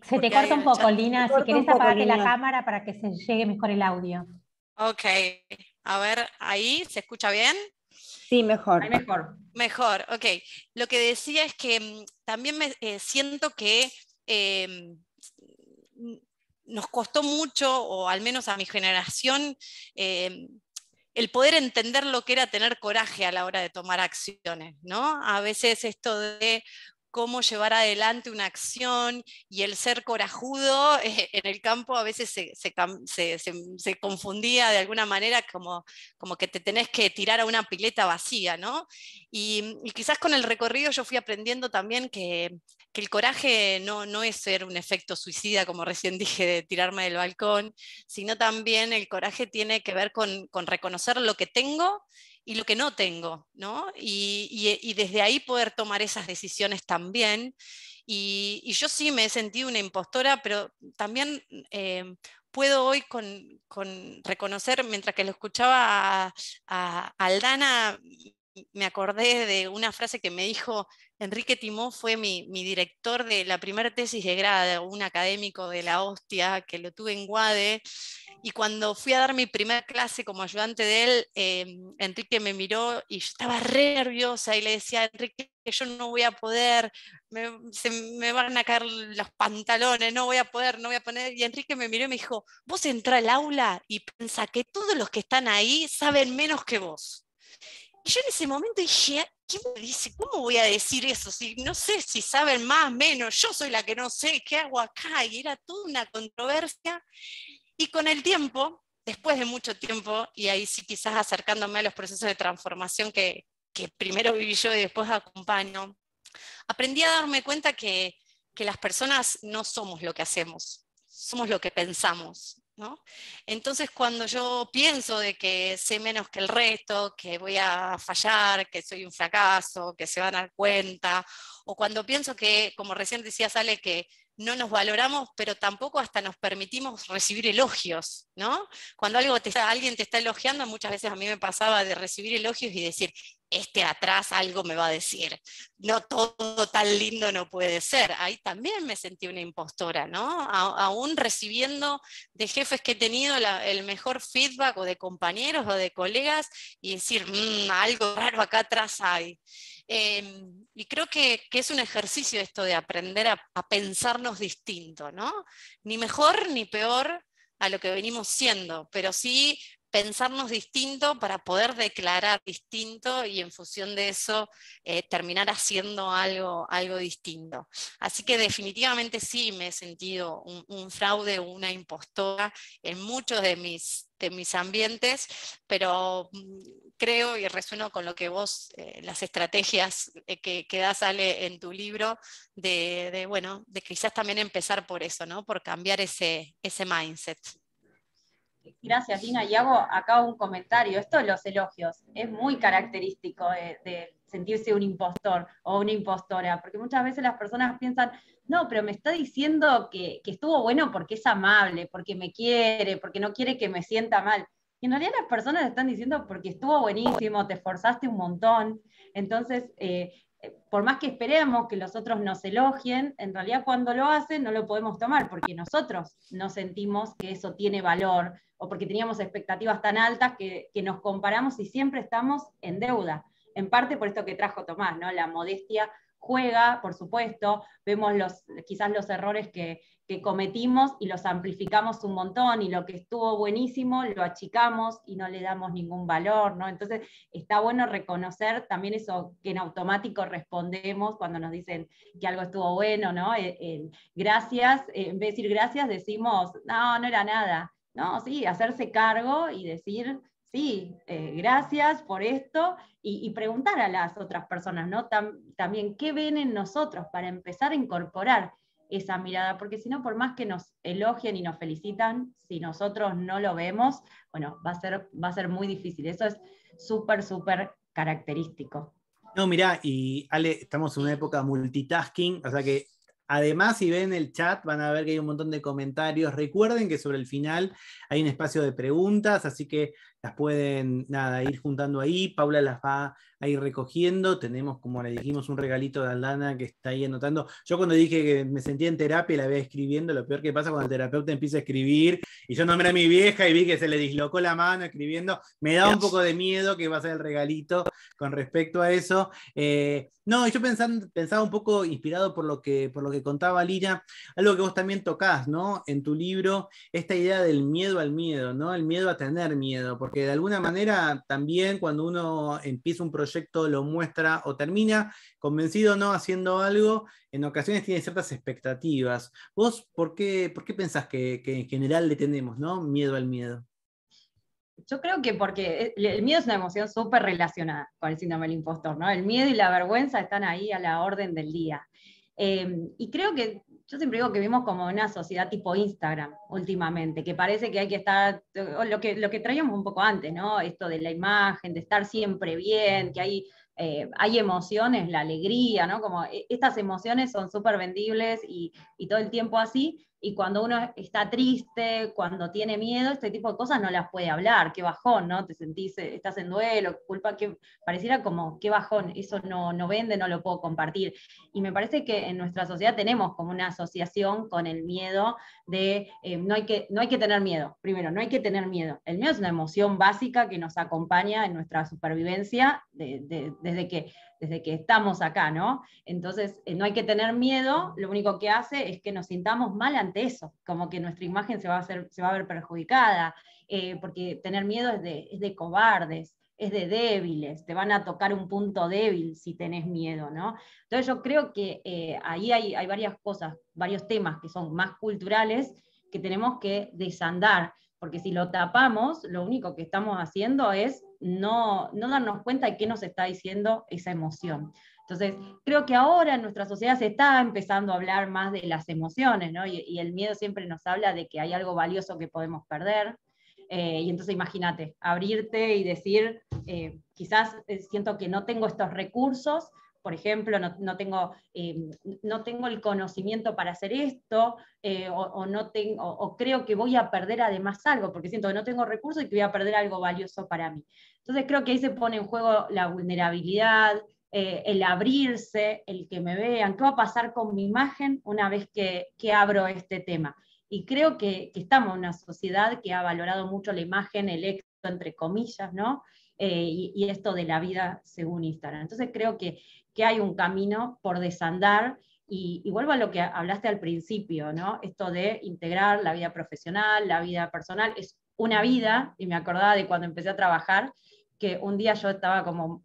Se te corta un poco, Lina, si querés apagate la cámara para que se llegue mejor el audio. Ok, a ver, ¿ahí se escucha bien? Sí, mejor. Ahí mejor. Mejor, ok. Lo que decía es que también siento que nos costó mucho, o al menos a mi generación, el poder entender lo que era tener coraje a la hora de tomar acciones, ¿no? A veces esto de cómo llevar adelante una acción y el ser corajudo en el campo a veces se confundía de alguna manera como que te tenés que tirar a una pileta vacía, ¿no? Y quizás con el recorrido yo fui aprendiendo también que el coraje no es ser un efecto suicida, como recién dije, de tirarme del balcón, sino también el coraje tiene que ver con reconocer lo que tengo y lo que no tengo, ¿no? Y desde ahí poder tomar esas decisiones también. Y yo sí me he sentido una impostora, pero también puedo hoy con reconocer, mientras que lo escuchaba a Aldana, me acordé de una frase que me dijo Enrique Timó, fue mi director de la primera tesis de grado, un académico de la hostia, que lo tuve en UADE, y cuando fui a dar mi primera clase como ayudante de él, Enrique me miró y yo estaba re nerviosa y le decía, Enrique, que yo no voy a poder, se me van a caer los pantalones, no voy a poder, no voy a poner. Y Enrique me miró y me dijo, vos entrá al aula y pensá que todos los que están ahí saben menos que vos. Y yo en ese momento dije, ¿qué me dice? ¿Cómo voy a decir eso? Si no sé si saben más, menos, yo soy la que no sé, ¿qué hago acá? Y era toda una controversia. Y con el tiempo, después de mucho tiempo, y ahí sí quizás acercándome a los procesos de transformación que primero viví yo y después acompaño, aprendí a darme cuenta que las personas no somos lo que hacemos, somos lo que pensamos, ¿no? Entonces, cuando yo pienso de que sé menos que el resto, que voy a fallar, que soy un fracaso, que se van a dar cuenta, o cuando pienso que, como recién decía Sale, que no nos valoramos, pero tampoco hasta nos permitimos recibir elogios, ¿no? Cuando alguien te está elogiando, muchas veces a mí me pasaba de recibir elogios y decir, atrás algo me va a decir, no todo tan lindo no puede ser. Ahí también me sentí una impostora, ¿no? Aún recibiendo de jefes que he tenido el mejor feedback, o de compañeros o de colegas, y decir, algo raro acá atrás hay. Y creo que es un ejercicio esto de aprender a pensarnos distinto, ¿no? Ni mejor ni peor a lo que venimos siendo, pero sí pensarnos distinto para poder declarar distinto, y en función de eso terminar haciendo algo distinto. Así que definitivamente sí me he sentido un fraude, una impostora en muchos de mis ambientes, pero creo y resueno con lo que vos, las estrategias que das, Ale, en tu libro, de quizás también empezar por eso, ¿no? Por cambiar ese mindset. Gracias, Lina. Y hago acá un comentario. Esto de los elogios es muy característico de sentirse un impostor o una impostora, porque muchas veces las personas piensan, no, pero me está diciendo que estuvo bueno porque es amable, porque me quiere, porque no quiere que me sienta mal. Y en realidad las personas están diciendo porque estuvo buenísimo, te esforzaste un montón. Entonces, por más que esperemos que los otros nos elogien, en realidad cuando lo hacen no lo podemos tomar, porque nosotros no sentimos que eso tiene valor, o porque teníamos expectativas tan altas que nos comparamos y siempre estamos en deuda. En parte por esto que trajo Tomás, ¿no? La modestia juega, por supuesto, vemos quizás los errores que cometimos y los amplificamos un montón, y lo que estuvo buenísimo lo achicamos y no le damos ningún valor, ¿no? Entonces está bueno reconocer también eso que en automático respondemos cuando nos dicen que algo estuvo bueno, ¿no? Gracias, en vez de decir gracias decimos, no era nada. No, sí, hacerse cargo y decir, sí, gracias por esto, y preguntar a las otras personas, ¿no? También, ¿qué ven en nosotros para empezar a incorporar esa mirada? Porque si no, por más que nos elogien y nos felicitan, si nosotros no lo vemos, bueno, va a ser muy difícil. Eso es súper, súper característico. No, mirá, y Ale, estamos en una época multitasking, o sea que además, si ven el chat, van a ver que hay un montón de comentarios. Recuerden que sobre el final hay un espacio de preguntas, así que las pueden ir juntando ahí. Paula las va a ir recogiendo. Tenemos, como le dijimos, un regalito de Aldana que está ahí anotando. Yo cuando dije que me sentía en terapia, la veía escribiendo. Lo peor que pasa cuando el terapeuta empieza a escribir, y yo nombré a mi vieja y vi que se le dislocó la mano escribiendo. Me da un poco de miedo que va a ser el regalito con respecto a eso. No, yo pensaba un poco inspirado por lo que contaba Lina, algo que vos también tocás, ¿no? En tu libro, esta idea del miedo al miedo, ¿no? El miedo a tener miedo, porque de alguna manera también cuando uno empieza un proyecto, lo muestra o termina convencido, ¿no? Haciendo algo, en ocasiones tiene ciertas expectativas. ¿Vos por qué pensás que en general le tenemos, ¿no? Miedo al miedo? Yo creo que porque el miedo es una emoción súper relacionada con el síndrome del impostor, ¿no? El miedo y la vergüenza están ahí a la orden del día. Y creo que, yo siempre digo que vivimos como una sociedad tipo Instagram últimamente, que parece que hay que estar, lo que traíamos un poco antes, ¿no? Esto de la imagen, de estar siempre bien, que hay emociones, la alegría, ¿no? Como estas emociones son súper vendibles y todo el tiempo así. Y cuando uno está triste, cuando tiene miedo, este tipo de cosas no las puede hablar, qué bajón, ¿no? Te sentís, estás en duelo, culpa, que pareciera como, qué bajón, eso no vende, no lo puedo compartir. Y me parece que en nuestra sociedad tenemos como una asociación con el miedo de no hay que tener miedo. Primero, no hay que tener miedo. El miedo es una emoción básica que nos acompaña en nuestra supervivencia desde que estamos acá, ¿no? Entonces, no hay que tener miedo, lo único que hace es que nos sintamos mal ante eso, como que nuestra imagen se va a ver perjudicada, porque tener miedo es de cobardes, es de débiles, te van a tocar un punto débil si tenés miedo, ¿no? Entonces yo creo que ahí hay varias cosas, varios temas que son más culturales que tenemos que desandar, porque si lo tapamos, lo único que estamos haciendo es no darnos cuenta de qué nos está diciendo esa emoción. Entonces, creo que ahora en nuestra sociedad se está empezando a hablar más de las emociones, ¿no? Y el miedo siempre nos habla de que hay algo valioso que podemos perder. Y entonces imagínate, abrirte y decir, quizás siento que no tengo estos recursos, por ejemplo, no tengo el conocimiento para hacer esto, o creo que voy a perder además algo, porque siento que no tengo recursos y que voy a perder algo valioso para mí. Entonces creo que ahí se pone en juego la vulnerabilidad, el abrirse, el que me vean, qué va a pasar con mi imagen una vez que abro este tema. Y creo que estamos en una sociedad que ha valorado mucho la imagen, el éxito, entre comillas, ¿no? Y esto de la vida según Instagram. Entonces creo que hay un camino por desandar, y vuelvo a lo que hablaste al principio, ¿no? Esto de integrar la vida profesional, la vida personal, es una vida, y me acordaba de cuando empecé a trabajar, que un día yo estaba como,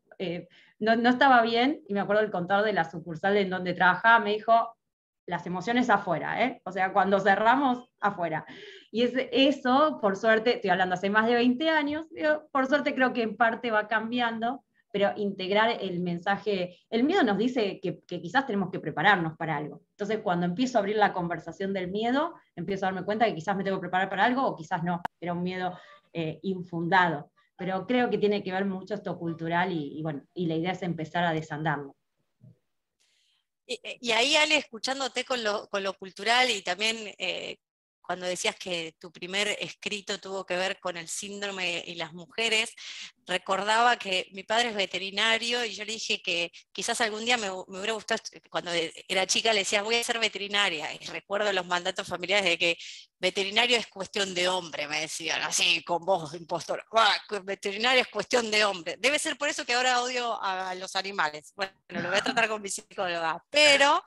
no estaba bien, y me acuerdo del contador de la sucursal en donde trabajaba, me dijo, las emociones afuera, ¿eh? O sea, cuando cerramos, afuera. Y eso, por suerte, estoy hablando hace más de 20 años, por suerte creo que en parte va cambiando, pero integrar el mensaje, el miedo nos dice que quizás tenemos que prepararnos para algo. Entonces, cuando empiezo a abrir la conversación del miedo, empiezo a darme cuenta que quizás me tengo que preparar para algo, o quizás no, era un miedo infundado. Pero creo que tiene que ver mucho esto cultural, y bueno, y la idea es empezar a desandarlo. Y ahí, Ale, escuchándote con lo cultural, y también cuando decías que tu primer escrito tuvo que ver con el síndrome y las mujeres, recordaba que mi padre es veterinario, y yo le dije que quizás algún día me hubiera gustado, cuando era chica le decía, voy a ser veterinaria, y recuerdo los mandatos familiares de que veterinario es cuestión de hombre, me decían, así con voz impostora, veterinario es cuestión de hombre. Debe ser por eso que ahora odio a los animales. Bueno, lo voy a tratar con mi psicóloga, pero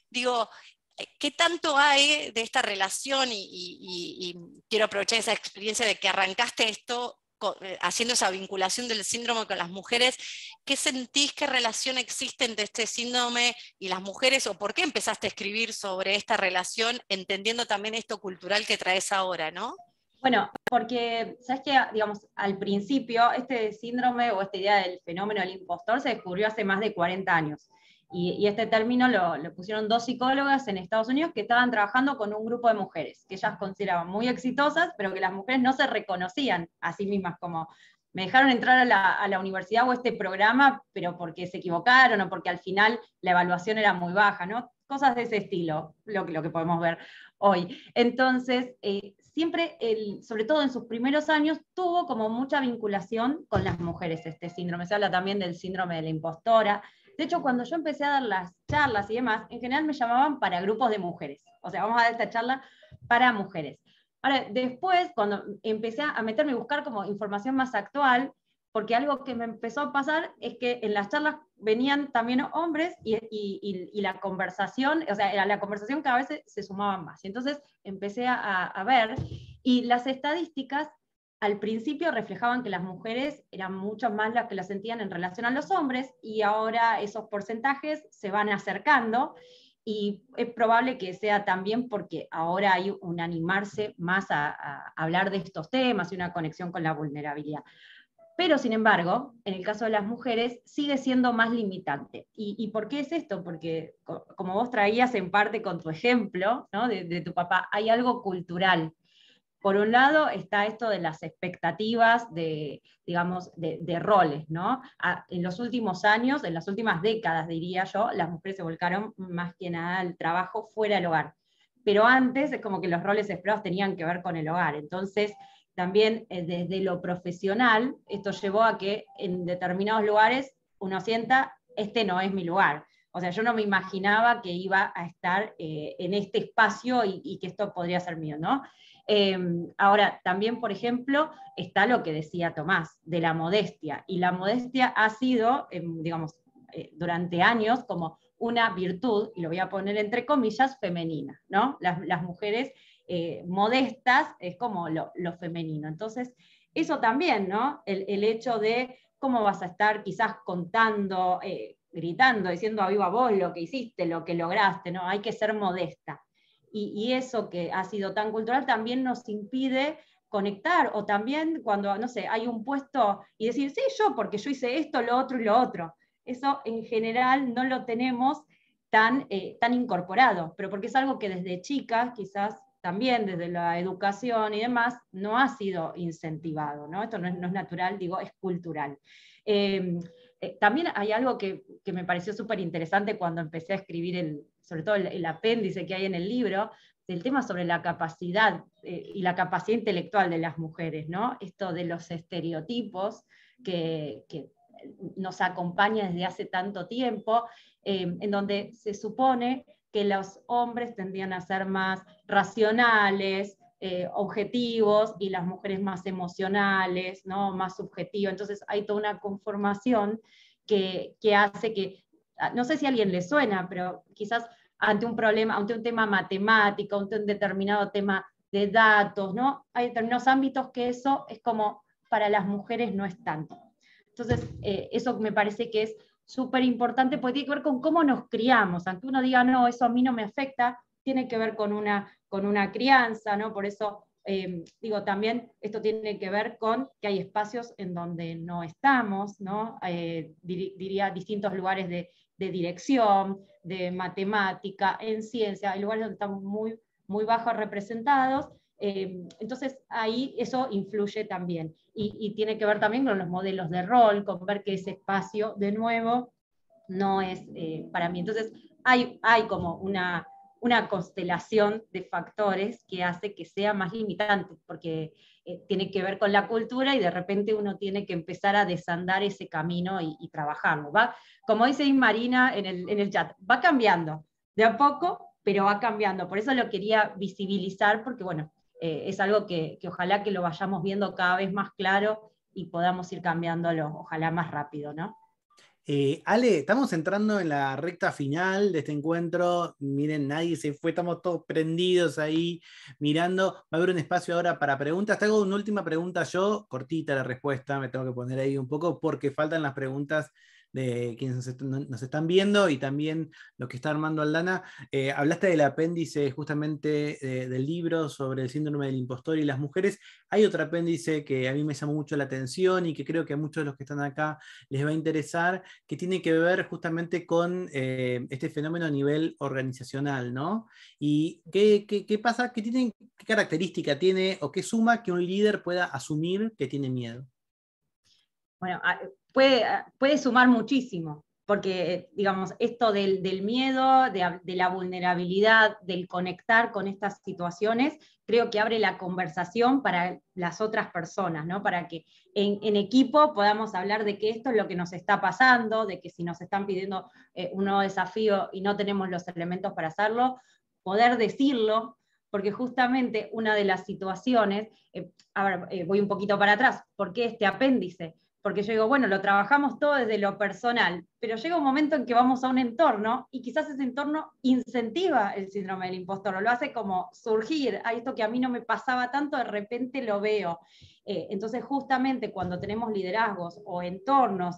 digo, ¿qué tanto hay de esta relación? Y quiero aprovechar esa experiencia de que arrancaste esto haciendo esa vinculación del síndrome con las mujeres. ¿Qué sentís, qué relación existe entre este síndrome y las mujeres, o por qué empezaste a escribir sobre esta relación, entendiendo también esto cultural que traes ahora, ¿no? Bueno, porque, ¿sabes qué? Digamos, al principio, este síndrome o esta idea del fenómeno del impostor se descubrió hace más de 40 años. Y este término lo pusieron 2 psicólogas en Estados Unidos que estaban trabajando con un grupo de mujeres, que ellas consideraban muy exitosas, pero que las mujeres no se reconocían a sí mismas como, me dejaron entrar a la universidad o este programa, pero porque se equivocaron, o porque al final la evaluación era muy baja, ¿no? Cosas de ese estilo, lo que podemos ver hoy. Entonces, siempre, sobre todo en sus primeros años, tuvo como mucha vinculación con las mujeres este síndrome. Se habla también del síndrome de la impostora. De hecho, cuando yo empecé a dar las charlas y demás, en general me llamaban para grupos de mujeres. O sea, vamos a dar esta charla para mujeres. Ahora, después, cuando empecé a meterme y buscar como información más actual, porque algo que me empezó a pasar es que en las charlas venían también hombres, y la conversación, o sea, la conversación cada vez se sumaban más. Y entonces empecé a ver, y las estadísticas al principio reflejaban que las mujeres eran mucho más las que las sentían en relación a los hombres, y ahora esos porcentajes se van acercando, y es probable que sea también porque ahora hay un animarse más a hablar de estos temas y una conexión con la vulnerabilidad. Pero, sin embargo, en el caso de las mujeres sigue siendo más limitante. ¿Y por qué es esto? Porque, como vos traías en parte con tu ejemplo, ¿no? de tu papá, hay algo cultural. Por un lado está esto de las expectativas digamos, de roles, ¿no? En los últimos años, en las últimas décadas, diría yo, las mujeres se volcaron más que nada al trabajo fuera del hogar. Pero antes es como que los roles esperados tenían que ver con el hogar. Entonces, también desde lo profesional, esto llevó a que en determinados lugares uno sienta, este no es mi lugar. O sea, yo no me imaginaba que iba a estar en este espacio, y que esto podría ser mío, ¿no? Ahora, también, por ejemplo, está lo que decía Tomás, de la modestia. Y la modestia ha sido, digamos, durante años como una virtud, y lo voy a poner entre comillas, femenina, ¿no? Las mujeres modestas es como lo femenino. Entonces, eso también, ¿no? El hecho de cómo vas a estar quizás contando, gritando, diciendo a viva voz lo que hiciste, lo que lograste, ¿no? Hay que ser modesta. Y eso que ha sido tan cultural también nos impide conectar, o también cuando, no sé, hay un puesto y decir, sí, yo, porque yo hice esto, lo otro y lo otro. Eso en general no lo tenemos tan incorporado, pero porque es algo que desde chicas, quizás también desde la educación y demás, no ha sido incentivado, ¿no? Esto no es natural, digo, es cultural. También hay algo que me pareció súper interesante cuando empecé a escribir, sobre todo el apéndice que hay en el libro, del tema sobre la capacidad y la capacidad intelectual de las mujeres, ¿no? Esto de los estereotipos que nos acompaña desde hace tanto tiempo, en donde se supone que los hombres tendrían a ser más racionales, objetivos, y las mujeres más emocionales, ¿no? Más subjetivas. Entonces hay toda una conformación que hace que, no sé si a alguien le suena, pero quizás ante un problema, ante un tema matemático, ante un determinado tema de datos, ¿no? Hay determinados ámbitos que eso es como para las mujeres no es tanto. Entonces, eso me parece que es súper importante, porque tiene que ver con cómo nos criamos. Aunque uno diga, no, eso a mí no me afecta, tiene que ver con una crianza, ¿no? Por eso digo, también esto tiene que ver con que hay espacios en donde no estamos, ¿no? Diría distintos lugares de dirección, de matemática, en ciencia, hay lugares donde estamos muy, muy bajos representados. Entonces ahí eso influye también, y tiene que ver también con los modelos de rol, con ver que ese espacio de nuevo no es para mí. Entonces hay como una constelación de factores que hace que sea más limitante, porque tiene que ver con la cultura, y de repente uno tiene que empezar a desandar ese camino y trabajarlo. ¿Va? Como dice Marina en el chat, va cambiando, de a poco, pero va cambiando. Por eso lo quería visibilizar, porque bueno, es algo que ojalá que lo vayamos viendo cada vez más claro y podamos ir cambiándolo, ojalá más rápido, ¿no? Ale, estamos entrando en la recta final de este encuentro. Miren, nadie se fue, estamos todos prendidos ahí mirando. Va a haber un espacio ahora para preguntas. Te hago una última pregunta yo, cortita la respuesta, me tengo que poner ahí un poco porque faltan las preguntas de quienes nos están viendo y también lo que está armando Aldana. Hablaste del apéndice justamente del libro sobre el síndrome del impostor y las mujeres. Hay otro apéndice que a mí me llamó mucho la atención y que creo que a muchos de los que están acá les va a interesar, que tiene que ver justamente con este fenómeno a nivel organizacional, ¿no? Y qué pasa, qué característica tiene o qué suma que un líder pueda asumir que tiene miedo. Bueno, puede sumar muchísimo, porque, digamos, esto del miedo, de la vulnerabilidad, del conectar con estas situaciones, creo que abre la conversación para las otras personas, ¿no? Para que en equipo podamos hablar de que esto es lo que nos está pasando, de que si nos están pidiendo un nuevo desafío y no tenemos los elementos para hacerlo, poder decirlo, porque justamente una de las situaciones, voy un poquito para atrás, ¿por qué este apéndice? Porque yo digo, bueno, lo trabajamos todo desde lo personal, pero llega un momento en que vamos a un entorno y quizás ese entorno incentiva el síndrome del impostor, o lo hace como surgir, esto que a mí no me pasaba tanto, de repente lo veo. Entonces justamente cuando tenemos liderazgos o entornos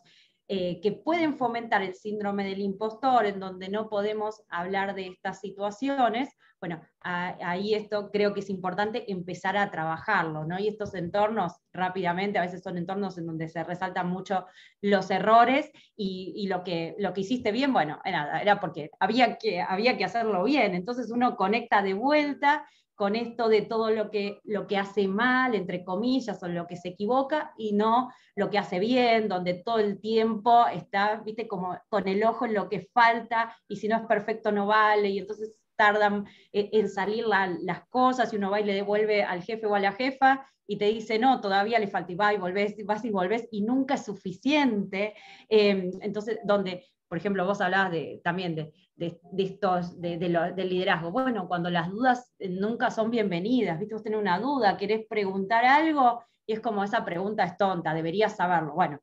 que pueden fomentar el síndrome del impostor, en donde no podemos hablar de estas situaciones, bueno, ahí esto creo que es importante empezar a trabajarlo, ¿no? Y estos entornos, rápidamente, a veces son entornos en donde se resaltan mucho los errores, y lo que hiciste bien, bueno, era porque había que hacerlo bien, entonces uno conecta de vuelta con esto de todo lo que hace mal, entre comillas, o lo que se equivoca, y no lo que hace bien, donde todo el tiempo está, viste, como con el ojo en lo que falta, y si no es perfecto no vale, y entonces tardan en salir las cosas, y uno va y le devuelve al jefe o a la jefa, y te dice, no, todavía le falta, y vas y volvés, y nunca es suficiente. Entonces, donde, por ejemplo, vos hablabas también del liderazgo. Bueno, cuando las dudas nunca son bienvenidas, ¿viste? Vos tenés una duda, querés preguntar algo, y es como, esa pregunta es tonta, deberías saberlo. Bueno,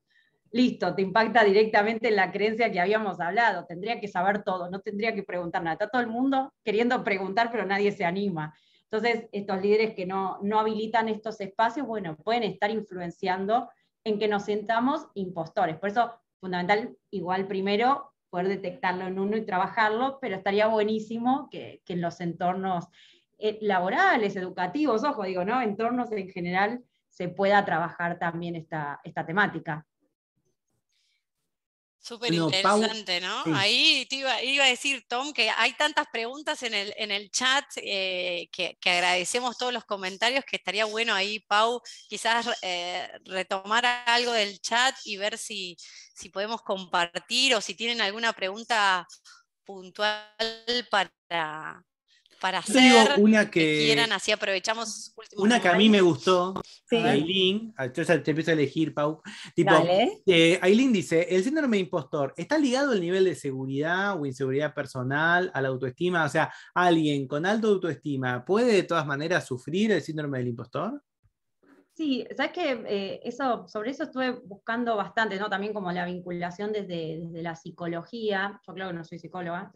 listo, te impacta directamente en la creencia que habíamos hablado, tendría que saber todo, no tendría que preguntar nada. Está todo el mundo queriendo preguntar, pero nadie se anima. Entonces, estos líderes que no habilitan estos espacios, bueno, pueden estar influenciando en que nos sintamos impostores. Por eso, fundamental, igual primero, poder detectarlo en uno y trabajarlo, pero estaría buenísimo que en los entornos laborales, educativos, ojo, digo, ¿no? Entornos en general se pueda trabajar también esta temática. Súper Bueno, interesante, ¿no? sí. Ahí te iba a decir, Tom, que hay tantas preguntas en el chat que agradecemos todos los comentarios, que estaría bueno ahí, Pau, quizás retomar algo del chat y ver si podemos compartir o si tienen alguna pregunta puntual para Yo te digo hacer, una que quieran, así aprovechamos últimos Una que a mí me gustó, Sí. Aileen, yo ya te empiezo a elegir, Pau. Tipo, Dale. Aileen dice: ¿el síndrome de impostor está ligado al nivel de seguridad o inseguridad personal, a la autoestima? O sea, ¿alguien con alta autoestima puede de todas maneras sufrir el síndrome del impostor? Sí, sabes que sobre eso estuve buscando bastante, ¿no? También como la vinculación desde la psicología. Yo claro que no soy psicóloga,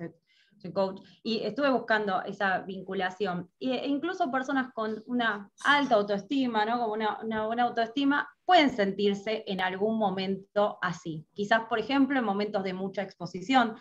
soy coach, y estuve buscando esa vinculación. E incluso personas con una alta autoestima, ¿no? Como una buena autoestima, pueden sentirse en algún momento así. Quizás, por ejemplo, en momentos de mucha exposición,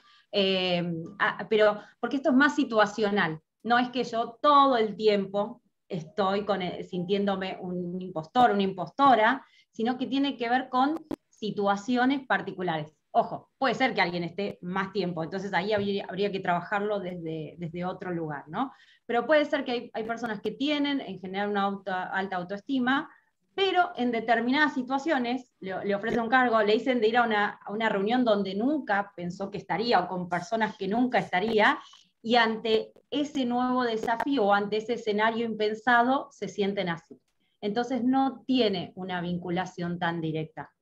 pero porque esto es más situacional. No es que yo todo el tiempo estoy sintiéndome un impostor, una impostora, sino que tiene que ver con situaciones particulares. Ojo, puede ser que alguien esté más tiempo, entonces ahí habría que trabajarlo desde otro lugar, ¿no? Pero puede ser que hay personas que tienen en general una alta autoestima, pero en determinadas situaciones le ofrecen un cargo, le dicen de ir a una reunión donde nunca pensó que estaría, o con personas que nunca estaría, y ante ese nuevo desafío o ante ese escenario impensado se sienten así. Entonces no tiene una vinculación tan directa.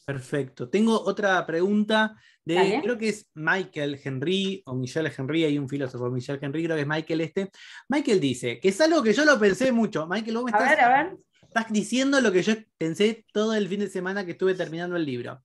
Perfecto. Tengo otra pregunta Dale. creo que es Michael Henry o Michel Henry, hay un filósofo, Michel Henry, creo que es Michael este. Michael dice, que es algo que yo lo pensé mucho. Michael, vos me estás diciendo lo que yo pensé todo el fin de semana que estuve terminando el libro.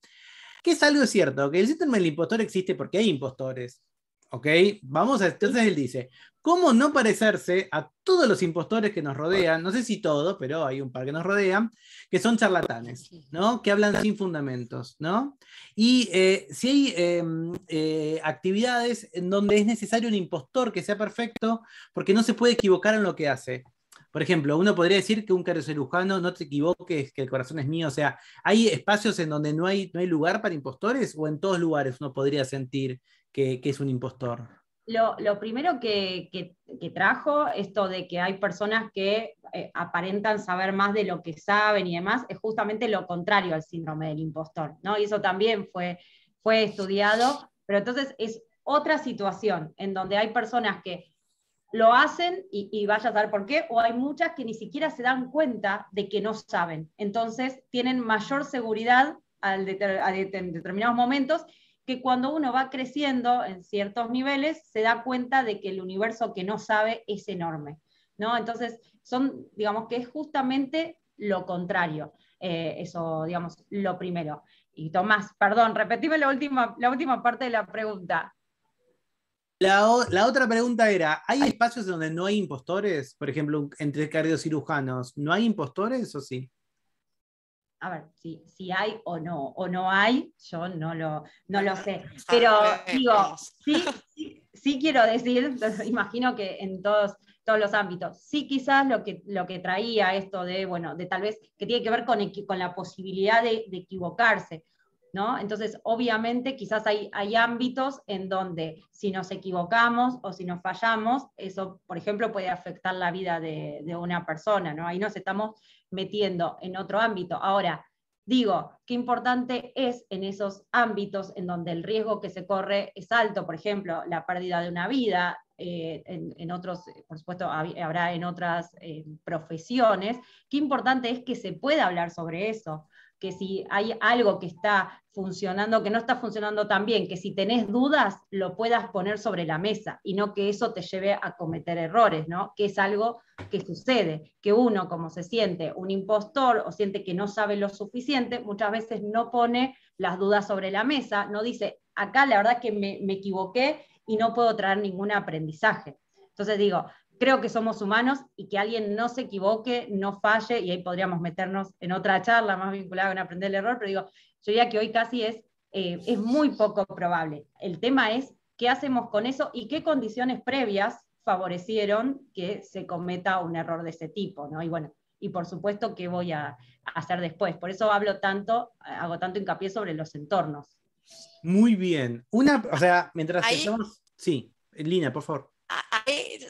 Que es algo cierto, que el síndrome del impostor existe porque hay impostores. ¿Ok? Entonces él dice, ¿cómo no parecerse a todos los impostores que nos rodean? No sé si todos, pero hay un par que nos rodean, que son charlatanes, ¿no? Que hablan sin fundamentos, ¿no? Y si hay actividades en donde es necesario un impostor que sea perfecto, porque no se puede equivocar en lo que hace. Por ejemplo, uno podría decir que un cardiocirujano, no te equivoques, que el corazón es mío. O sea, ¿hay espacios en donde no hay lugar para impostores o en todos lugares uno podría sentir que es un impostor? Lo primero que trajo, esto de que hay personas que aparentan saber más de lo que saben y demás, es justamente lo contrario al síndrome del impostor, ¿no? Y eso también fue estudiado, pero entonces es otra situación en donde hay personas que lo hacen y vaya a saber por qué, o hay muchas que ni siquiera se dan cuenta de que no saben. Entonces tienen mayor seguridad en determinados momentos, que cuando uno va creciendo en ciertos niveles se da cuenta de que el universo que no sabe es enorme, ¿no? Entonces digamos que es justamente lo contrario, eso, digamos, lo primero. Y Tomás, perdón, repetime la última parte de la pregunta. La otra pregunta era, ¿hay espacios donde no hay impostores? Por ejemplo, entre cardiocirujanos, ¿no hay impostores o sí? A ver, si hay o no hay, yo no lo sé. Pero digo, sí quiero decir, imagino que en todos los ámbitos, sí quizás lo que traía esto de tal vez, que tiene que ver con la posibilidad de equivocarse, ¿no? Entonces, obviamente, quizás hay ámbitos en donde si nos equivocamos o si nos fallamos, eso, por ejemplo, puede afectar la vida de una persona, ¿no? Ahí nos estamos metiendo en otro ámbito. Ahora, digo, qué importante es en esos ámbitos en donde el riesgo que se corre es alto, por ejemplo, la pérdida de una vida, en otros, por supuesto, habrá en otras profesiones, qué importante es que se pueda hablar sobre eso, que si hay algo que está funcionando, que no está funcionando tan bien, que si tenés dudas, lo puedas poner sobre la mesa, y no que eso te lleve a cometer errores, ¿no? Que es algo que sucede, que uno, como se siente un impostor o siente que no sabe lo suficiente, muchas veces no pone las dudas sobre la mesa, no dice, acá la verdad que me equivoqué y no puedo traer ningún aprendizaje. Entonces digo, creo que somos humanos y que alguien no se equivoque, no falle, y ahí podríamos meternos en otra charla más vinculada con aprender el error, pero digo, yo diría que hoy casi es muy poco probable. El tema es qué hacemos con eso y qué condiciones previas favorecieron que se cometa un error de ese tipo, ¿no? Y bueno, y por supuesto, ¿qué voy a hacer después? Por eso hago tanto hincapié sobre los entornos. Muy bien. O sea, mientras estamos... Sí, Lina, por favor.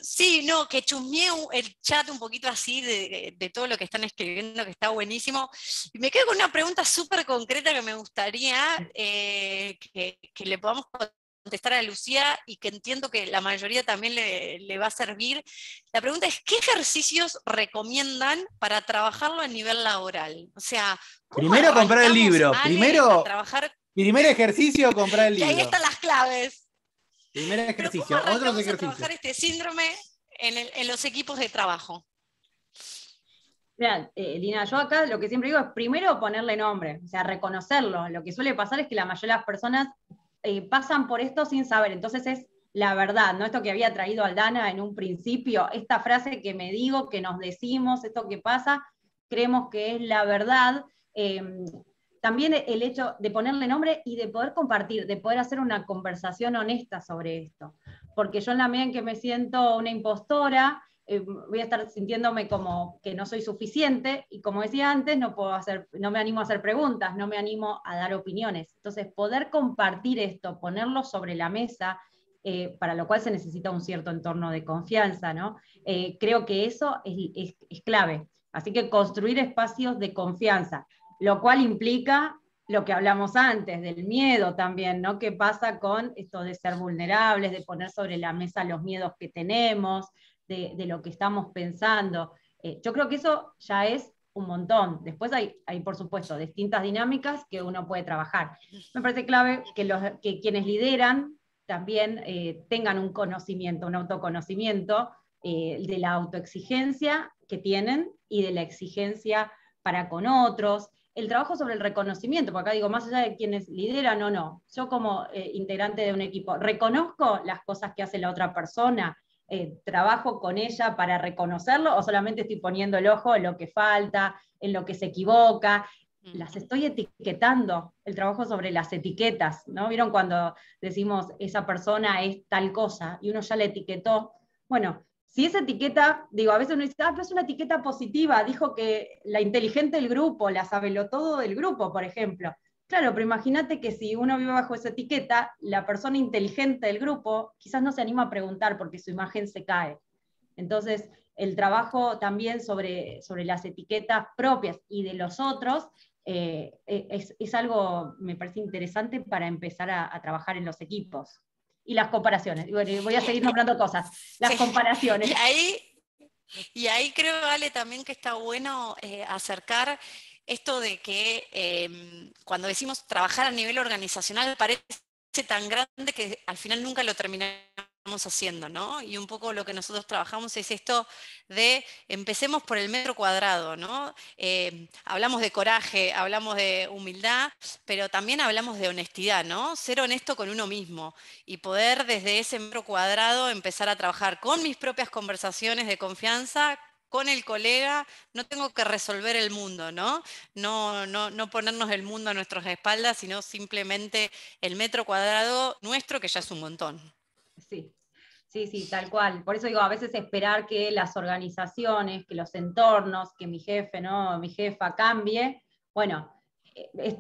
Sí, no, que chusmeé el chat un poquito así de todo lo que están escribiendo, que está buenísimo. Y me quedo con una pregunta súper concreta que me gustaría que le podamos contestar a Lucía y que entiendo que la mayoría también le va a servir. La pregunta es, ¿qué ejercicios recomiendan para trabajarlo a nivel laboral? O sea, ¿cómo primero comprar el libro. A trabajar? Primer ejercicio, comprar el libro. Que ahí están las claves. Primer ejercicio, ¿Cómo otros ejercicios. A trabajar este síndrome en los equipos de trabajo? Mirá, Lina, yo acá lo que siempre digo es primero ponerle nombre, o sea, reconocerlo. Lo que suele pasar es que la mayoría de las personas pasan por esto sin saber, entonces es la verdad, ¿no? Esto que había traído Aldana en un principio, esta frase que me digo, que nos decimos, esto que pasa, creemos que es la verdad. También el hecho de ponerle nombre y de poder compartir, de poder hacer una conversación honesta sobre esto. Porque yo en la medida en que me siento una impostora, voy a estar sintiéndome como que no soy suficiente, y como decía antes, no me animo a hacer preguntas, no me animo a dar opiniones. Entonces, poder compartir esto, ponerlo sobre la mesa, para lo cual se necesita un cierto entorno de confianza, ¿no? Creo que eso es clave. Así que construir espacios de confianza, lo cual implica lo que hablamos antes, del miedo también, ¿no? ¿Qué pasa con esto de ser vulnerables, de poner sobre la mesa los miedos que tenemos, de lo que estamos pensando? Yo creo que eso ya es un montón. Después hay, por supuesto, distintas dinámicas que uno puede trabajar. Me parece clave que quienes lideran también tengan un conocimiento, un autoconocimiento de la autoexigencia que tienen y de la exigencia para con otros. El trabajo sobre el reconocimiento, porque acá digo, más allá de quienes lideran o no, yo como integrante de un equipo, reconozco las cosas que hace la otra persona, trabajo con ella para reconocerlo, o solamente estoy poniendo el ojo en lo que falta, en lo que se equivoca. Las estoy etiquetando, el trabajo sobre las etiquetas, ¿no? ¿Vieron cuando decimos esa persona es tal cosa y uno ya la etiquetó? Bueno, si esa etiqueta, digo, a veces uno dice, pero es una etiqueta positiva, dijo que la inteligente del grupo, la sabelotodo del grupo, por ejemplo. Claro, pero imagínate que si uno vive bajo esa etiqueta, la persona inteligente del grupo quizás no se anima a preguntar porque su imagen se cae. Entonces, el trabajo también sobre las etiquetas propias y de los otros es algo, me parece interesante para empezar a trabajar en los equipos. Y las comparaciones. Bueno, voy a seguir nombrando cosas. Las comparaciones. Y ahí creo, Ale, también que está bueno acercar esto de que cuando decimos trabajar a nivel organizacional parece tan grande que al final nunca lo terminamos haciendo, ¿no? Y un poco lo que nosotros trabajamos es esto de empecemos por el metro cuadrado, ¿no? Hablamos de coraje, hablamos de humildad, pero también hablamos de honestidad, ¿no? Ser honesto con uno mismo y poder desde ese metro cuadrado empezar a trabajar con mis propias conversaciones de confianza, con el colega. No tengo que resolver el mundo, ¿no? No ponernos el mundo a nuestras espaldas, sino simplemente el metro cuadrado nuestro, que ya es un montón. Sí, tal cual. Por eso digo, a veces esperar que las organizaciones, que los entornos, que mi jefe, ¿no? Mi jefa cambie, bueno,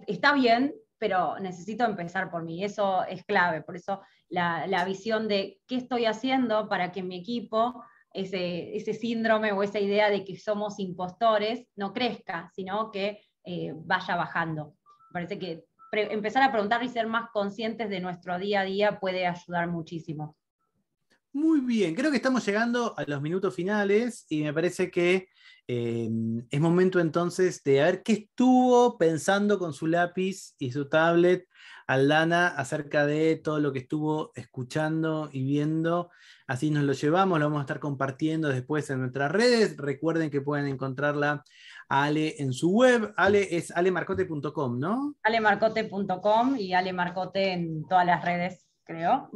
está bien, pero necesito empezar por mí. Eso es clave. Por eso la visión de qué estoy haciendo para que mi equipo, ese síndrome o esa idea de que somos impostores, no crezca, sino que vaya bajando. Me parece que empezar a preguntar y ser más conscientes de nuestro día a día puede ayudar muchísimo. Muy bien, creo que estamos llegando a los minutos finales y me parece que es momento entonces de ver qué estuvo pensando con su lápiz y su tablet Aldana acerca de todo lo que estuvo escuchando y viendo. Así nos lo llevamos, lo vamos a estar compartiendo después en nuestras redes. Recuerden que pueden encontrarla a Ale en su web. Ale es alemarcote.com, ¿no? alemarcote.com y Ale Marcote en todas las redes, creo.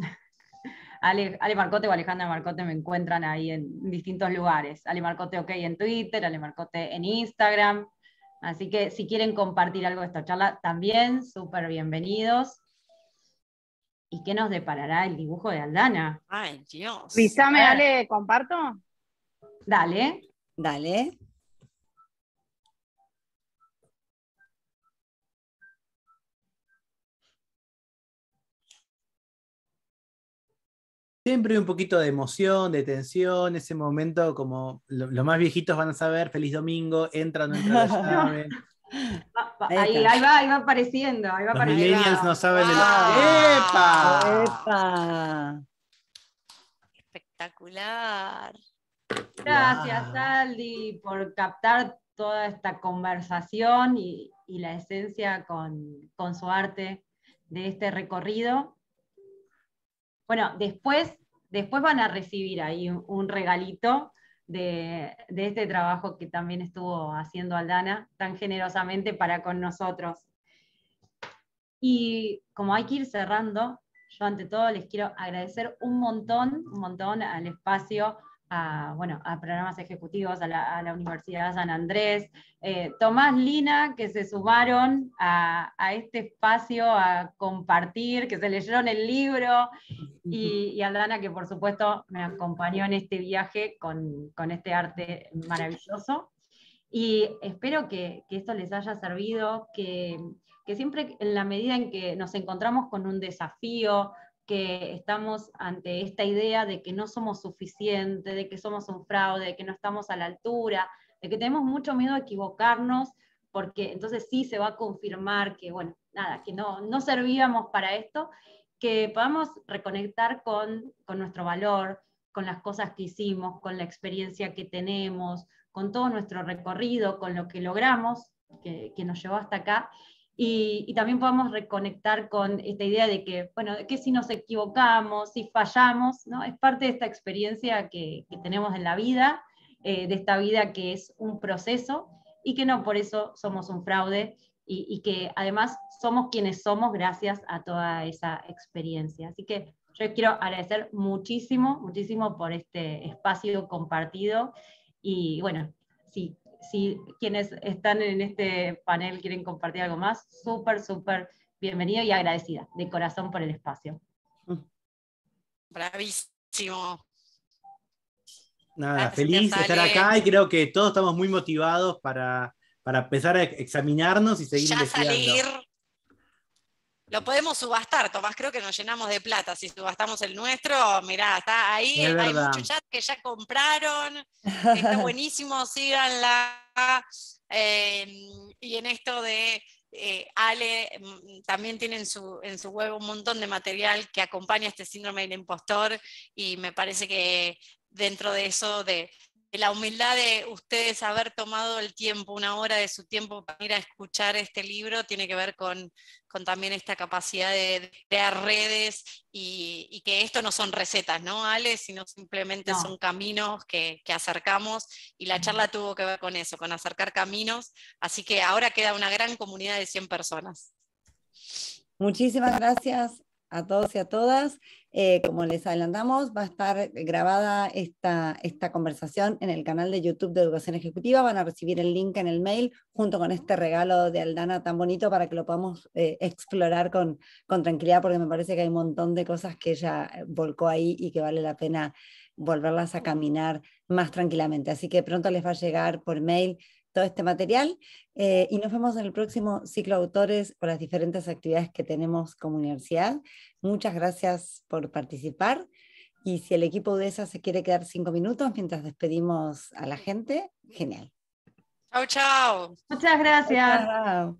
Ale Marcote o Alejandra Marcote me encuentran ahí en distintos lugares. Ale Marcote OK en Twitter, Ale Marcote en Instagram. Así que si quieren compartir algo de esta charla, también súper bienvenidos. y qué nos deparará el dibujo de Aldana. Ay, Dios. Avísame, dale, comparto. Dale. Dale. Siempre hay un poquito de emoción, de tensión, ese momento como los más viejitos van a saber, feliz domingo, entra o no entra la llave. Ahí va apareciendo. Ahí va Los apareciendo. millennials no saben de ¡Epa! ¡Epa! Espectacular. Gracias, Wow. Aldi, por captar toda esta conversación y la esencia con su arte de este recorrido. Bueno, después van a recibir ahí un regalito de este trabajo que también estuvo haciendo Aldana tan generosamente para con nosotros. Y como hay que ir cerrando, yo ante todo les quiero agradecer un montón al espacio, a programas ejecutivos, a la Universidad de San Andrés, Tomás, Lina, que se sumaron a este espacio a compartir, que se leyeron el libro, y Aldana, que por supuesto me acompañó en este viaje con este arte maravilloso. Y espero que esto les haya servido, que siempre en la medida en que nos encontramos con un desafío, que estamos ante esta idea de que no somos suficientes, de que somos un fraude, de que no estamos a la altura, de que tenemos mucho miedo a equivocarnos, porque entonces sí se va a confirmar que, que no servíamos para esto, que podamos reconectar con nuestro valor, con las cosas que hicimos, con la experiencia que tenemos, con todo nuestro recorrido, con lo que logramos, que nos llevó hasta acá, y también podamos reconectar con esta idea de que, que si nos equivocamos, si fallamos, ¿no? Es parte de esta experiencia que tenemos en la vida, de esta vida que es un proceso, y que no por eso somos un fraude, y que además somos quienes somos gracias a toda esa experiencia. Así que yo quiero agradecer muchísimo por este espacio compartido, y bueno, si quienes están en este panel quieren compartir algo más, súper bienvenido y agradecida de corazón por el espacio. Bravísimo. Nada, Gracias, feliz de estar Ale. acá y creo que todos estamos muy motivados para empezar a examinarnos y seguir Ya investigando. salir. Lo podemos subastar, Tomás, creo que nos llenamos de plata. Si subastamos el nuestro, mirá, está ahí, Es hay verdad. muchos chats que ya compraron, está buenísimo, síganla. Y en esto de Ale, también tiene en su web un montón de material que acompaña este síndrome del impostor, y me parece que dentro de eso, de la humildad de ustedes haber tomado el tiempo, una hora de su tiempo para ir a escuchar este libro, tiene que ver con también esta capacidad de crear redes, y que esto no son recetas, ¿no, Ale? Sino simplemente son caminos que acercamos, y la charla tuvo que ver con eso, con acercar caminos, así que ahora queda una gran comunidad de 100 personas. Muchísimas gracias a todos y a todas. Como les adelantamos, va a estar grabada esta conversación en el canal de YouTube de Educación Ejecutiva. Van a recibir el link en el mail junto con este regalo de Aldana tan bonito para que lo podamos explorar con tranquilidad, porque me parece que hay un montón de cosas que ella volcó ahí y que vale la pena volverlas a caminar más tranquilamente. Así que pronto les va a llegar por mail todo este material, y nos vemos en el próximo ciclo de autores por las diferentes actividades que tenemos como universidad. Muchas gracias por participar, y si el equipo UDESA se quiere quedar 5 minutos mientras despedimos a la gente, genial. Chau, chau. Muchas gracias. Chao.